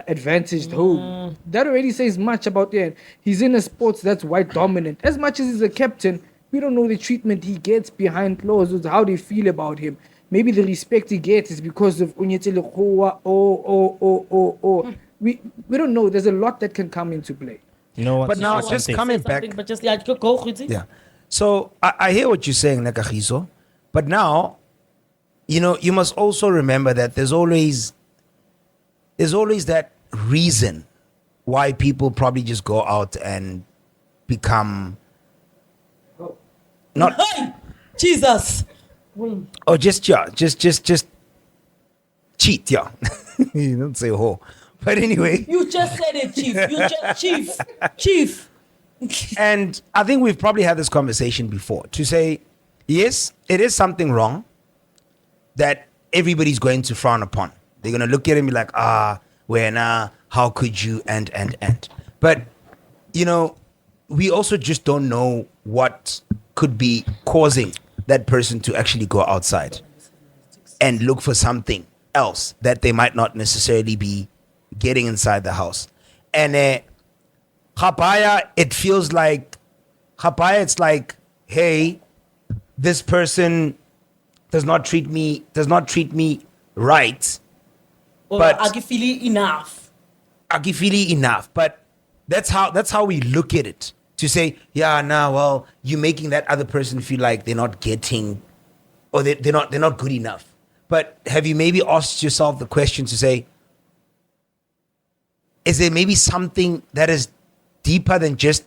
advantaged home. That already says much about him. He's in a sports that's white dominant. As much as he's a captain, we don't know the treatment he gets behind closed, how they feel about him. Maybe the respect he gets is because of Unyetele Khoa or. We don't know. There's a lot that can come into play. You know what? But now, Something. just coming back. But just yeah, go, Khwitsi. Yeah. So I hear what you're saying, Nakagiso. But now, you must also remember that there's always that reason why people probably just go out and become not Hey! Jesus! or just cheat, yeah. You don't say whore. But anyway. You just said it, Chief. And I think we've probably had this conversation before to say, yes, it is something wrong that everybody's going to frown upon. They're going to look at him and be like, how could you, and. But, we also just don't know what could be causing that person to actually go outside and look for something else that they might not necessarily be getting inside the house. And Habaya, it feels like Habaya, it's like, hey, this person does not treat me right. Or But- Agifili enough. Agifili enough. But that's how we look at it. To say, well, you're making that other person feel like they're not getting, or they're not good enough. But have you maybe asked yourself the question to say, is there maybe something that is deeper than just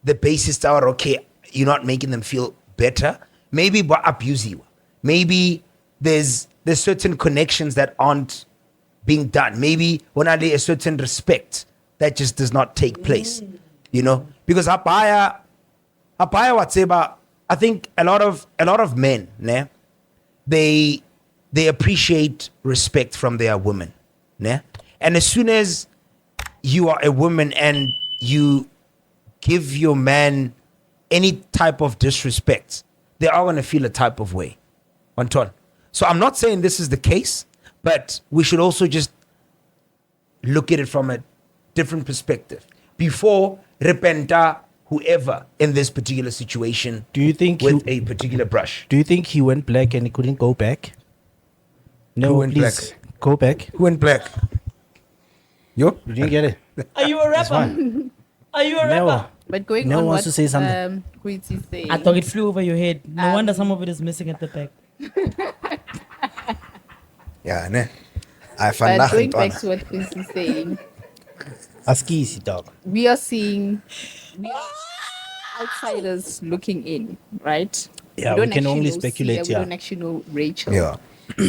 the basis that, okay, you're not making them feel better? Maybe but abuse you. Maybe there's certain connections that aren't being done. Maybe when I lay a certain respect that just does not take place. Because Apaya Watseba, I think a lot of men, ne, they appreciate respect from their women. Ne? And as soon as you are a woman and you give your man any type of disrespect, they are going to feel a type of way. Anton. So I'm not saying this is the case, but we should also just look at it from a different perspective. Before repenta whoever in this particular situation, Do you think with a particular brush. Do you think he went black and he couldn't go back? No, Who went please go back. Who went black? Yo? You didn't get it. Are you a rapper? Are you a No. rapper? But going No on one what wants to say something. Quincy's saying, I thought it flew over your head. No wonder some of it is missing at the back. Yeah, ne. I but found going back to what Quincy's saying, Ask easy, dog. we are outsiders looking in, right? Yeah, we can actually only know speculate, Sia, yeah. We don't actually know Rachel. Yeah.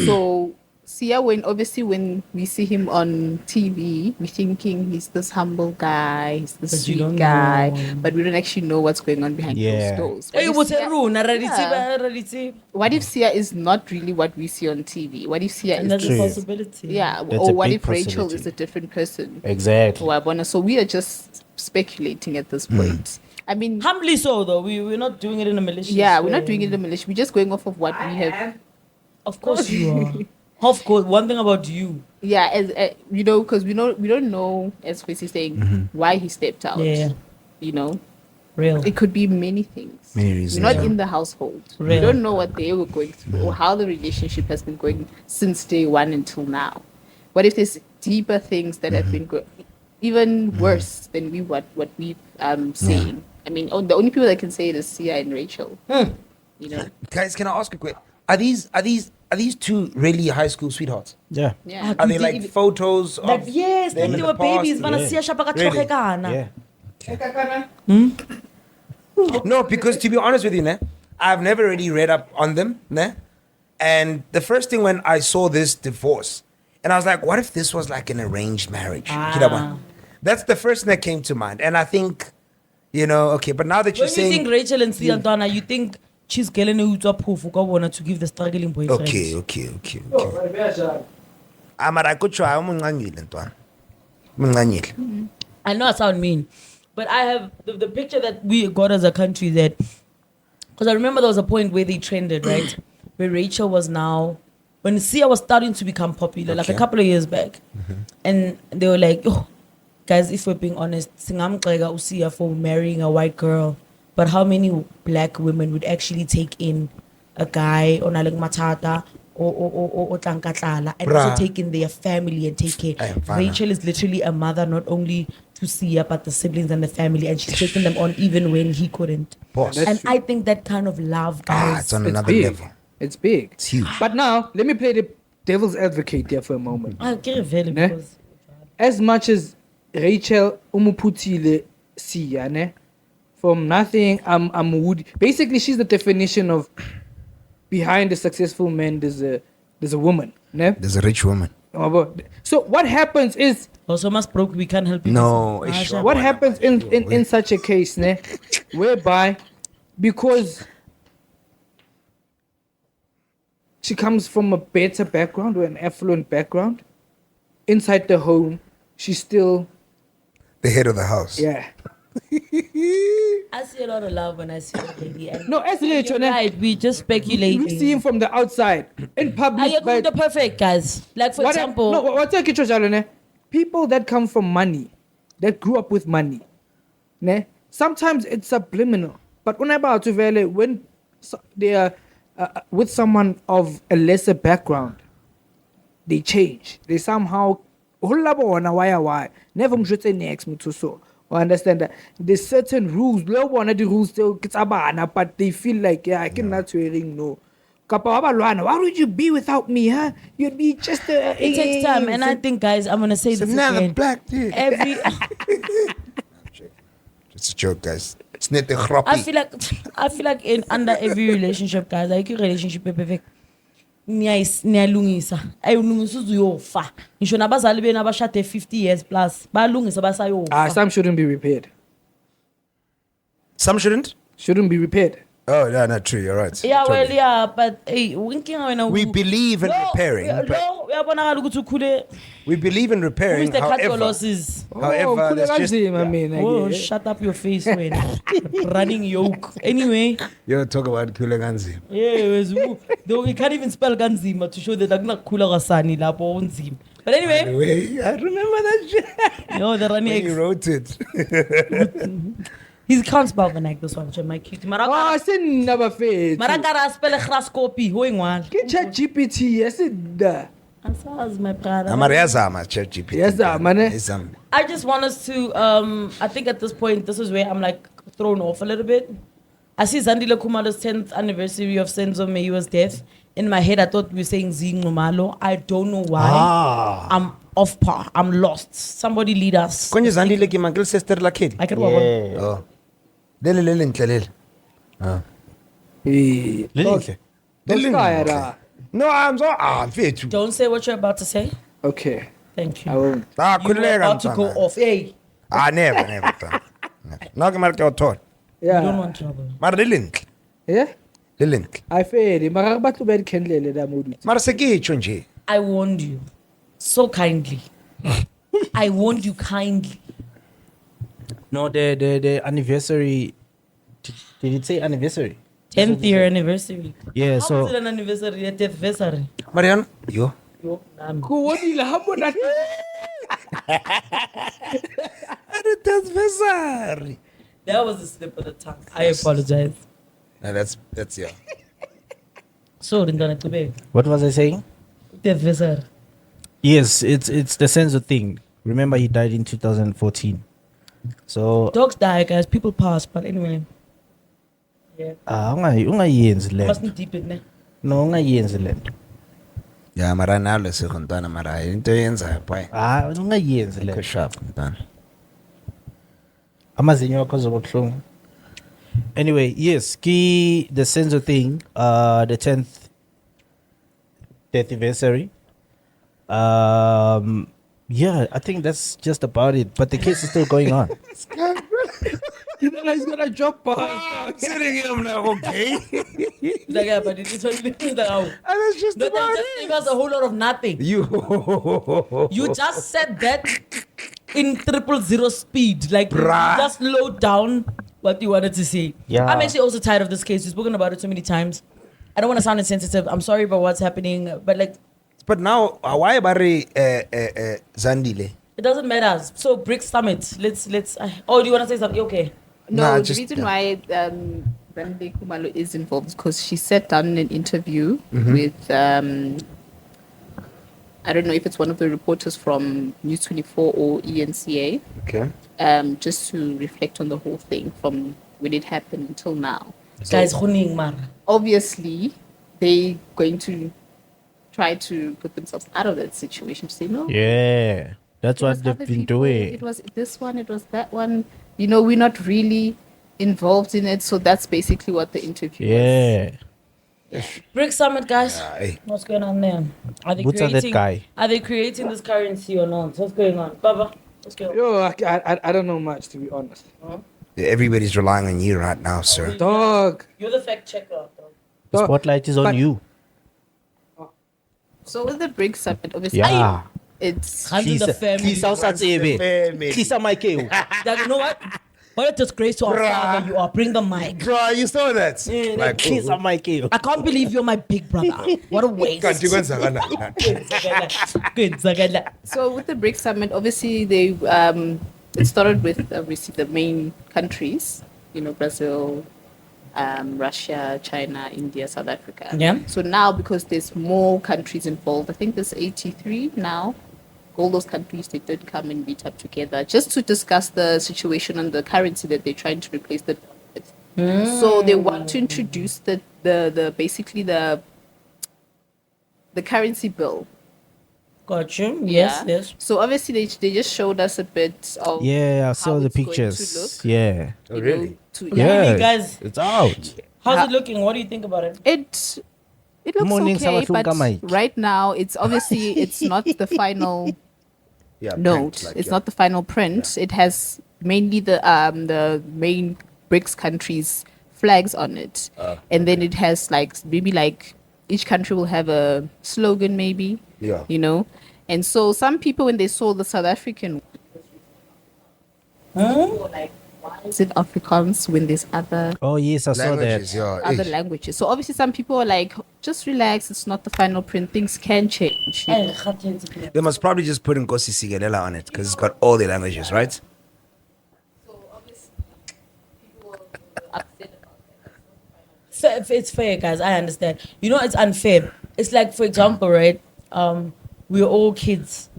So Sia, when we see him on TV, we're thinking he's this humble guy, he's this But you sweet don't guy, know. but we don't actually know what's going on behind Yeah. those doors. Hey, what's Sia- that rule? Yeah. What if Sia is not really what we see on TV? What if Sia And is that's a True. possibility. yeah, That's or a what big if Rachel possibility. is a different person? Exactly. So we are just speculating at this point. I mean, Humbly so, though. We're not doing it in a malicious yeah, we're way. not doing it in the militia. We're just going off of what we have. Of course you are. Of course. One thing about you. Yeah, as because we don't know, as Chris is saying, why he stepped out. Yeah. Real. It could be many things. Many reasons, We're not yeah. in the household. We Really? don't know what they were going through or how the relationship has been going since day one until now. What if there's deeper things that have been even worse than what we've seen? I mean, the only people that can say it is Sia and Rachel. You know? Guys, can I ask a question? Are these two really high school sweethearts? Yeah. Yeah. Are they like photos Like, of yes, them like in they the were babies. past? Vanasiya shapaka Really? chokekana. Yeah. No, because to be honest with you, ne, I've never really read up on them, ne? And the first thing when I saw this divorce, and I was like, what if this was like an arranged marriage? That's the first thing that came to mind. And I think, you know, okay, but now that you're When you saying, think Rachel and Sia Donna, you think she's getting a proof to give the struggling boyfriend. okay. I'm I know I sound mean, but I have the picture that we got as a country that, because I remember there was a point where they trended, right? Where Rachel was now, when Sia was starting to become popular, like a couple of years back. And they were like, oh, guys, if we're being honest, singamqeka uSia for marrying a white girl. But how many black women would actually take in a guy or like matata or tlankatlala and also take in their family and take care? Rachel is literally a mother, not only to Sia, but the siblings and the family, and she's taking them on even when he couldn't. And I think that kind of love, guys, it's on another big. level. It's big. It's huge. But now, let me play the devil's advocate here for a moment. I get it very Ne? because As much as Rachel umuputile Sia, ne? From nothing, I'm woody. Basically, she's the definition of behind a successful man, there's a woman. Ne? There's a rich woman. So what happens is, also must broke, we can't help you. No, it's sure. what happens in such a case, ne? Whereby, because she comes from a better background or an affluent background, inside the home, she's still, The head of the house. yeah. I see a lot of love when I see a lady. And No, as you're Rachel, ne? right, we just speculating. We see him from the outside in public. Are you the perfect guys? Like for example, what's a kitchen challenge, ne? People that come from money, that grew up with money, ne? Sometimes it's subliminal. But when they are with someone of a lesser background, they change. They somehow why? Never next so. I understand that there's certain rules. One of the rules still but they feel like, yeah, I cannot swearing no. Why would you be without me, huh? You'd be just it takes time, and I think, guys, I'm gonna say this Another again. black dude. Every It's a joke, guys. It's not the khrapi. I feel like in under every relationship, guys, like your relationship perfect. Niyalungisa ayilungisa uzoyofa ngisho nabazali bena abashade 50 years plus balungisa basayofa. Some shouldn't be repaired. Some shouldn't? Shouldn't be repaired. Oh, yeah, not true. You're right. Yeah, Totally. well, yeah, but hey, We believe in repairing. We believe in repairing. Mr. Cut your However, losses. however, let's just Oh, shut up your face when running yoke. Anyway, you talk about Kuleganzi. though we can't even spell Ganzima to show that I'm not Kula Rasani Lapo Unzim. But anyway, I remember that shit. no, the running When you wrote it. he can't spell like this one, my cute. I said never fail. Marakara spell a crasscopy, going one. Get chat GPT, I said Answers my brother. Amariazama, ChatGPT. Yes, man. I just want us to, I think at this point, this is where I'm like thrown off a little bit. I see Zandile Kumalo's 10th anniversary of Senzo Meyiwa's death. In my head, I thought we were saying Zingumalo. I don't know why. I'm off par. I'm lost. Somebody lead us. Konye Zandile ki mangil sister la kid. I can walk. Oh. Lele. Oh. Okay. No, I'm fit. Don't say what you're about to say. Okay. Thank you. I won't. You were about to go off. Hey, Never. Now que marque autor. Yeah. you don't want trouble. Mar lilink. Yeah? Lilink. I failed. Marabatu bed kendle da modu. Mar seki chonje. I warned you so kindly. I warned you kindly. No, the anniversary. Did it say anniversary? 10th year anniversary. Yeah, How so is it an anniversary? A 10th anniversary. Marian, yo. Kuwoni la habo na. That was a slip of the tongue. I apologize. No, that's yeah. Sorry, Ndana Tube. what was I saying? 10th anniversary. Yes, it's the Senzo thing. Remember, he died in 2014. So Dogs die, guys. People pass, but anyway. Yeah. ungayenzi le nto. Mustn't deep it, ne? No, ungayenzi le nto. Yeah, mara nalo sekhontana mara into yenza boy. Ungayenzi le nto. Sharp ntana. Amazinyo akho azoba buhlungu. Anyway, yes, the Senzo thing, the 10th anniversary. Yeah, I think that's just about it. But the case is still going on. You know he's gonna drop by. I'm sitting here, I'm like, okay. Like, yeah, but it's only like, oh. And that's just No, about that gave us a whole lot of nothing. You just said that in 000 speed. Like, you Bruh. just slowed down what you wanted to say. Yeah. I'm actually also tired of this case. We've spoken about it so many times. I don't want to sound insensitive. I'm sorry about what's happening. But, like, But now, why about Zandile? it doesn't matter. So, BRICS Summit. Let's. Oh, do you want to say something? Okay. No, Nah, the just- reason why Brande Kumalo is involved is because she sat down in an interview with I don't know if it's one of the reporters from News 24 or ENCA, Okay. just to reflect on the whole thing from when it happened until now. Guys, Khuning Mara. Obviously, they going to try to put themselves out of that situation to say no. Yeah, that's it what was they've other been people, doing. It was this one, it was that one. You know, we're not really involved in it, so that's basically what the interview was. Yeah. BRICS Summit, guys. Aye. What's going on there? Are they What's that creating? guy? Are they creating this currency or not? What's going on, Baba? What's going on? Yo, I don't know much, to be honest. Everybody's relying on you right now, sir. Dog. You're the fact checker, though. The spotlight is on But- you. So with the BRICS summit, obviously, Yeah. it's Handle the family. Family. Kisa Michael. Like, you know what? What a disgrace to our Bruh. father you are. Bring the mic. Bro, you saw that? Like, Kisa Michael. I can't believe you're my big brother. What a waste. Can't you go and say that? Good, Zagala. so with the BRICS summit, obviously they it started with obviously the main countries, you know, Brazil, Russia, China, India, South Africa. Yeah. So now because there's more countries involved, I think there's 83 now. All those countries, they did come and meet up together just to discuss the situation and the currency that they're trying to replace the dollar with. So they want to introduce the basically the currency bill. Got you. Yes, Yeah. yes. So obviously they just showed us a bit of Yeah, I how saw the it's going to pictures. look, Yeah. you really? know, to, Yeah. Hey, guys, It's out. how's Ha- it looking? What do you think about it? It looks Morning, okay, Sabatunga but Mike. right now it's obviously it's not the final Yeah, note. print, like, It's yeah. not the final print. It has mainly the main BRICS countries' flags on it, and then it has like maybe like each country will have a slogan, maybe. Yeah. You know, and so some people when they saw the South African, were like, why is it Afrikaans when there's other Oh, yes, I saw Languages, that. yeah. other Ish. languages? So obviously some people are like, just relax. It's not the final print. Things can change. you know. They must probably just put Nkosi Sigelela on it because it's got all the languages, right? So obviously people were upset about that. So if it's fair, guys. I understand. You know, it's unfair. It's like, for example, right? We're all kids,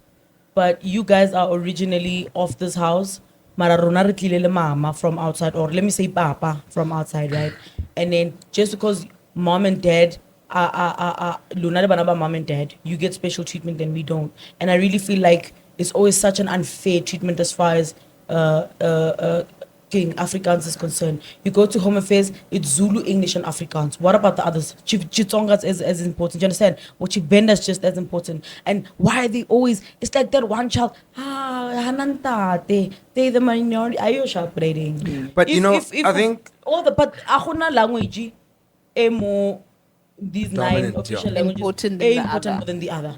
but you guys are originally of this house. Mara rona re tlile mama from outside, or let me say papa from outside, right? And then just because mom and dad are luna le bana ba mom and dad, you get special treatment and we don't. And I really feel like it's always such an unfair treatment as far as King Afrikaans is concerned. You go to Home Affairs, it's Zulu, English, and Afrikaans. What about the others? Chitsonga's is as important. You understand? Or Chibenda's just as important. And why are they always? It's like that one child. Hananta, they the minority. Are you separating? But you know, I think all the but ahuna language, more these Dominant, 9 official yeah. languages, Important than the important other. more than the other.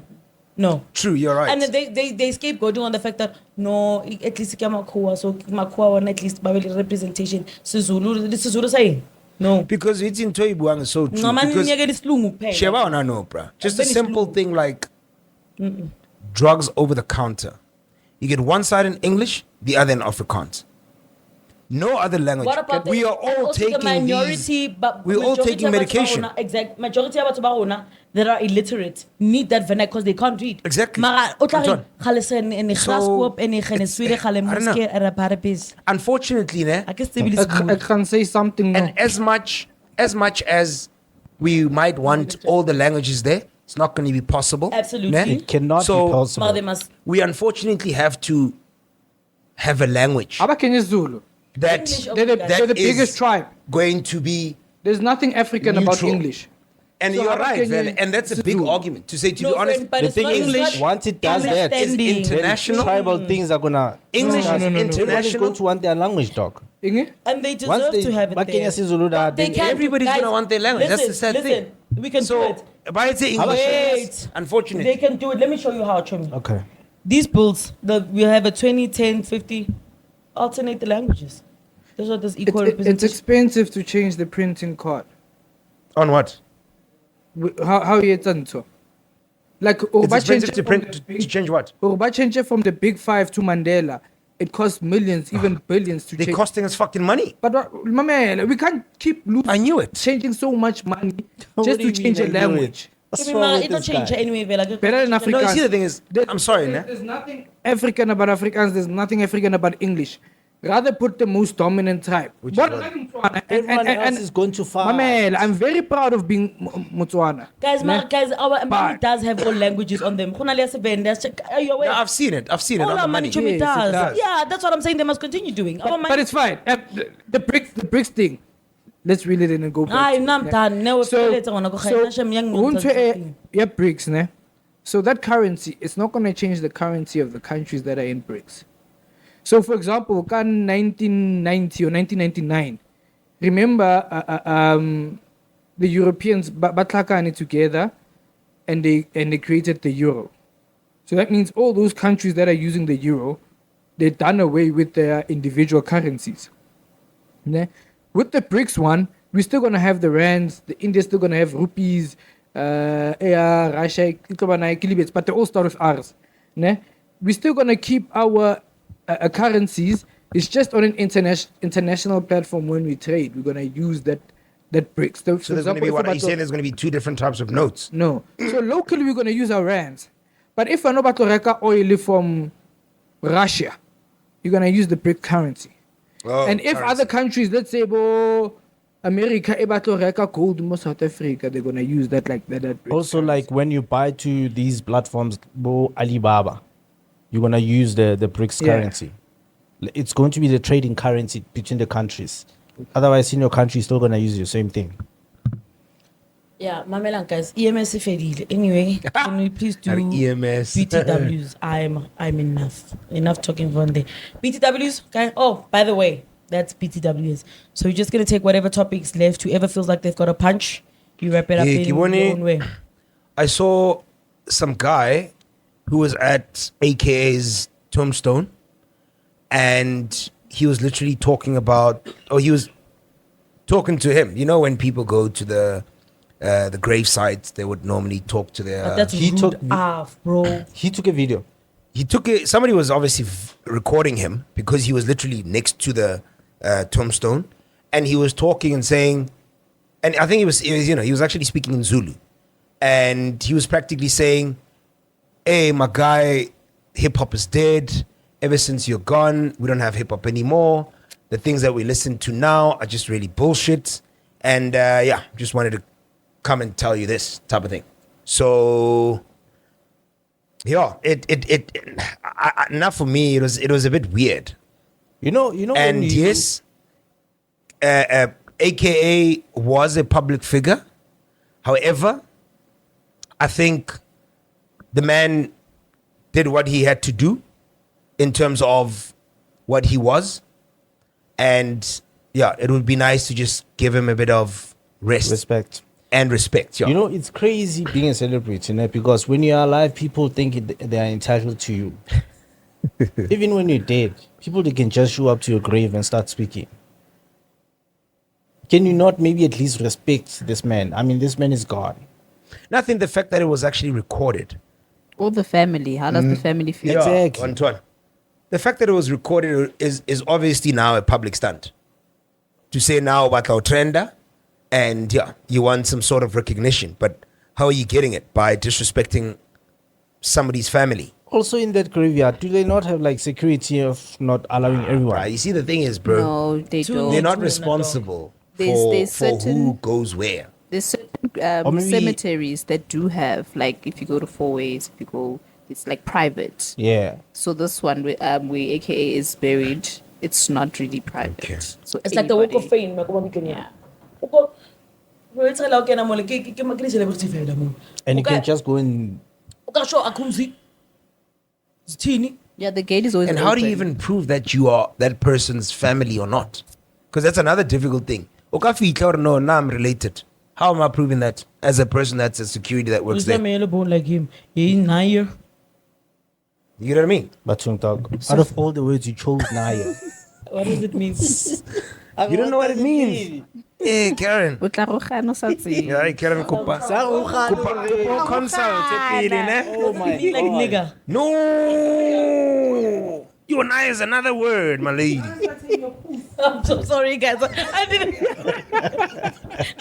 No. true, you're right. And they scapegoating on the fact that no, at least Makua, so Makua at least Babel representation. Sizulu, this is saying. No. because it's in Toibuang is so true. No man Because Sheba. Sheba, no, bruh. Just a Very simple slow. thing like drugs over the counter. You get one side in English, the other in Afrikaans. No other language. What about we are and all also taking the minority, these, but we're all majority taking of medication. Exact majority of us that are illiterate need that vernacular because they can't read. Exactly. Mara Anton. So, unfortunately, ne, I guess they will I can say something now. and as much as we might want all the languages there, it's not going to be possible. Absolutely. ne? It cannot So, be possible. Mara, they must We unfortunately have to have a language Abakenya Zulu. that English, They're the, That they're the is biggest tribe. going to be. There's nothing African about Neutral. English. And So you're how right, can Vele, you and that's a big Zulu? argument. To say, to No, be honest, friend, but The it's thing not- is, it's English- not once it does that, is understanding. international. tribal things are gonna. English No, is no, no, no. Everybody's international. going to want their language, dog. Inge? And they Once deserve they to have it Bakenya there. Sizulu, But they then can't- everybody's guys, gonna want their language. That's the sad thing. We can do So, it. but it's English. Wait. Unfortunately. They can do it. Let me show you how, Chomi. Okay. These bills, we have a 20, 10, 50, alternate the languages. That's what this equal It's representation. expensive to change the printing card. On what? How you done so? Like It's expensive to print, to change what? change from the big five to Mandela. It costs millions, even billions to They're change. costing us fucking money. But my man, we can't keep I knew it. changing so much money What just do you to change a mean I knew language. What's Give me wrong my- with it don't this change guy? anyway. Like, Better in No, Afrikaans. you see, the thing is, I'm sorry, ne? There's nothing African about Afrikaans. There's nothing African about English. Rather put the most dominant tribe. Which But is what? Everyone else is going too far. My man, I'm very proud of being Motswana. Guys, Ne? our money But- does have all languages on them. Are you aware? No, I've seen it. I've seen it All on our the money, money. Chomi, Yes, it does. does. Yeah, that's what I'm saying. They must continue doing. Our But money. it's fine. The BRICS thing. Let's reel it in and go back. Ay, to it, I'm ne? done. No, So, later on, I go hide. Nasham young once nonsense we thing. yeah, BRICS, ne? So that currency, it's not going to change the currency of the countries that are in BRICS. So, for example, in 1990 or 1999, remember the Europeans batlakane together, and they created the euro. So that means all those countries that are using the euro, they've done away with their individual currencies. Ne? With the BRICS one, we're still going to have the rands, the India's still going to have rupees, Russia, but they all start with R's. Ne? We're still going to keep our currencies. It's just on an international platform when we trade. We're going to use that BRICS. So there's going to be what? Are you saying there's going to be two different types of notes? No. So locally, we're going to use our rands. But if I know about Reka oil from Russia, you're going to use the BRIC currency. Oh, And if currency. other countries, let's say, America, Reka gold in South Africa, they're going to use that like that. BRIC Also, currency. like when you buy to these platforms, Alibaba, you're gonna use the BRICS Yeah. currency. It's going to be the trading currency between the countries. Otherwise, in your country, you're still gonna use the same thing. Yeah, Mamelan guys, EMS ifedile. Anyway, can we please do Our EMS. BTWs? I'm enough talking from there. BTWs, okay. Oh, by the way, that's BTWs. So you're just gonna take whatever topics left. Whoever feels like they've got a punch, you wrap it up Yeah, in your Kibone. own way. I saw some guy who was at AKA's tombstone, and he was literally talking about, or he was talking to him. You know, when people go to the grave sites, they would normally talk to But their. that's he rude took- af, bro. He took a video. He took it. Somebody was obviously recording him because he was literally next to the tombstone, and he was talking and saying, and I think he was he was actually speaking in Zulu, and he was practically saying, "Hey, my guy, hip hop is dead. Ever since you're gone, we don't have hip hop anymore. The things that we listen to now are just really bullshit." And just wanted to come and tell you this type of thing. So. Yeah, not for me. It was a bit weird. You know. When And you, yes, AKA was a public figure. However, I think the man did what he had to do in terms of what he was, and yeah, it would be nice to just give him a bit of respect. and respect. Yeah. You know, it's crazy being a celebrity, because when you're alive, people think they are entitled to you. Even when you're dead, people, they can just show up to your grave and start speaking. Can you not maybe at least respect this man? I mean, this man is God. Nothing. The fact that it was actually recorded. Or the family. How does the family feel? Exactly. Antoine. the fact that it was recorded is obviously now a public stunt. To say now about our trender, and yeah, you want some sort of recognition, but how are you getting it? By disrespecting somebody's family. Also in that graveyard, do they not have like security of not allowing everyone? Right, you see, the thing is, bro, No, they don't. they're not responsible There's for who certain- goes where. There's certain Or maybe- cemeteries that do have, like, if you go to Four Ways, if you go, it's like private. Yeah. So this one, where AKA is buried, it's not really private. Okay. So It's like the walk of anybody- fame. And you can just go and Yeah, the gate is always And how do you open. even prove that you are that person's family or not? Because that's another difficult thing. Okafika or no, now I'm related. How am I proving that as a person that's a security that works there? like him. He's Naya. You know what I mean? but out of all the words you chose Naya. What does it mean? You don't know what it means. Hey, Karen. O tla go gana sa tsebe. Yeah, hey, Karen, kupa consult. Oh my Like nigga. No, you and I is another word, my lady. I'm so sorry, guys. I didn't.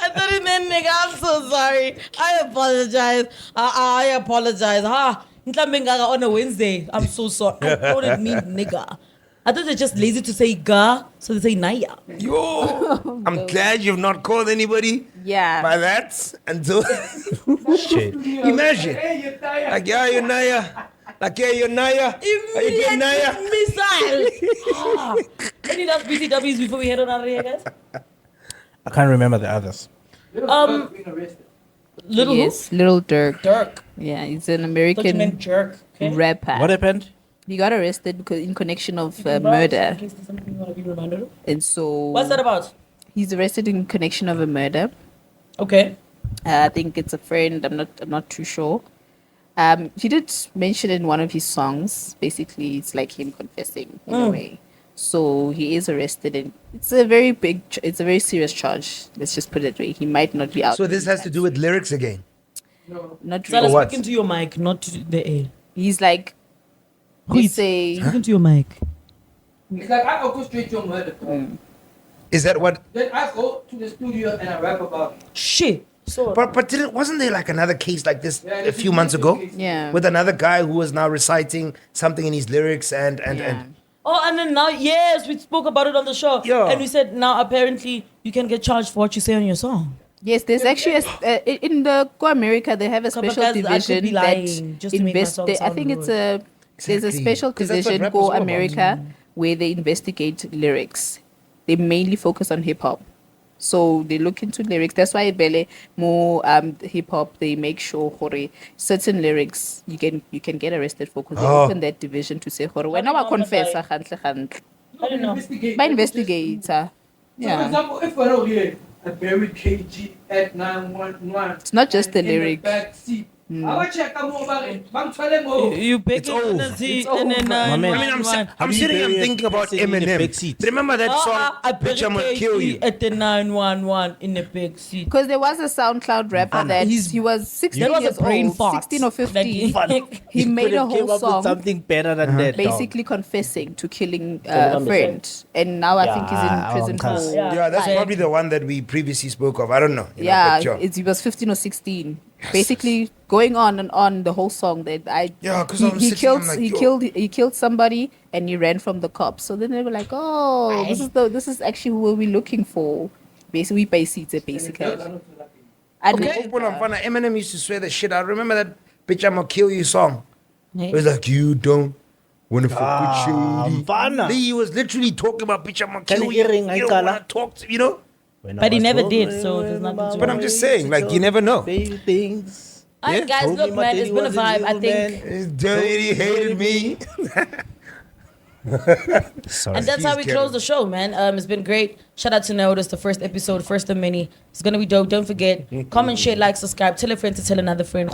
I thought it meant nigga. I'm so sorry. I apologize. I apologize. On a Wednesday. I'm so sorry. I thought it meant nigga. I thought they're just lazy to say ga, so they say naya. Yo, I'm glad you've not called anybody Yeah. by that until shit. imagine. Like, yeah, you're Naya. Like, yeah, you're Naya. Are you getting Naya? Missile. Any last BTWs before we head on out of here, guys? I can't remember the others. Little Yes, Little Durk. Durk. Yeah, he's an Thought you American meant jerk. Okay. rapper. What happened? He got arrested because in connection of murder, In case there's something you want to be reminded of. and so What's that about? he's arrested in connection of a murder. Okay. I think it's a friend. I'm not too sure. He did mention in one of his songs. Basically, it's like him confessing in a way. So he is arrested, and it's a very serious charge. Let's just put it that way. He might not be out. So this has to do with lyrics again. Not Sala, really. what? speaking to your mic, not to the air. He's like, Please. he's say, Speaking to your mic. It's like I orchestrate your murder. Is that what? Then I go to the studio and I rap about it. Shit. So. But wasn't there like another case like this Yeah, a few months ago? yeah, With another guy who was now reciting something in his lyrics and yeah. Oh, and then now, yes, we spoke about it on the show. Yeah. And we said now apparently you can get charged for what you say on your song. Yes, there's actually in the Go America they have a special Because I could be division lying just that to make my invest. song I sound think it's good. there's a Exactly. special 'Cause that's what division rap is Go all about. America where they investigate lyrics. They mainly focus on hip hop, so they look into lyrics. That's why Bele more hip hop. They make sure hore certain lyrics you can get arrested for because they Oh. open that division to say hore when I confess I don't know. by investigator. For Yeah. example, if I know here, I buried KG at 911. It's not just the in lyric. back seat. I will check more about it. Bang twele mo. You pick It's it over. and then see, It's and then over. I mean, I'm Have you sitting, I'm buried thinking about person in a Eminem. big seat? Remember that song, I Bitch, I'm gonna kill you. at the 911 in the big seat. Because there was a SoundCloud rapper that He's- he was 16 That was a years brain old, fart. 16 or 15. Like, He made could a have came whole up with song something better than that. dog. basically confessing to killing I a friend. And now I think he's Yeah, in prison cuz. for Yeah. Yeah, that's life. probably the one that we previously spoke of. I don't know. you know, Yeah, but he was 15 or 16. Basically going on and on the whole song that Yeah, 'cause I'm he sitting, killed I'm like, he yo. killed he killed somebody and he ran from the cops. So then they were like, oh, this is actually who we're looking for. Basically, we pay seats basically. And Okay. Eminem used to swear the shit out. Remember that Bitch, I'm gonna kill you song? It was like, you don't wanna fuck with shady. Mfana. He was literally talking about Bitch, I'm gonna Can kill you you. ring, You don't Aikala? wanna talk to, you know? But he never did, so there's nothing to But I'm just saying, like, you never know. Baby things. All right, guys, Told look, me my man, it's daddy been a was a vibe. I little think, man. His daddy hated me. Sorry. and that's how we Please, close Kevin. the show, man. It's been great. Shout out to Notice, the first episode, first of many. It's gonna be dope. Don't forget, comment, share, like, subscribe, tell a friend to tell another friend.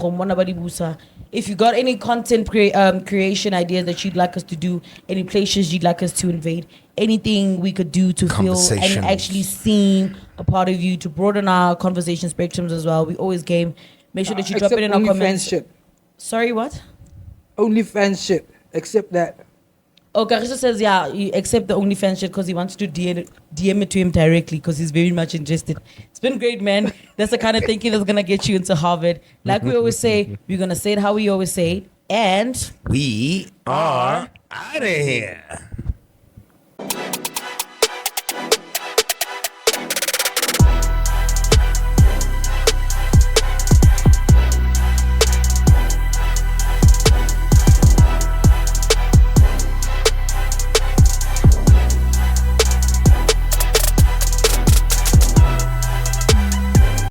If you got any content creation ideas that you'd like us to do, any places you'd like us to invade, anything we could do to feel and Conversations. actually seem a part of you, to broaden our conversation spectrums as well. We always game. Make sure that you drop it in our comments. Shit. Sorry, what? Only fans shit. Accept that. Oh, Karisha says, yeah, he accept the OnlyFans shit because he wants to DM it to him directly because he's very much interested. It's been great, man. That's the kind of thinking that's going to get you into Harvard. Like we always say, we're going to say it how we always say it. And we are out of here.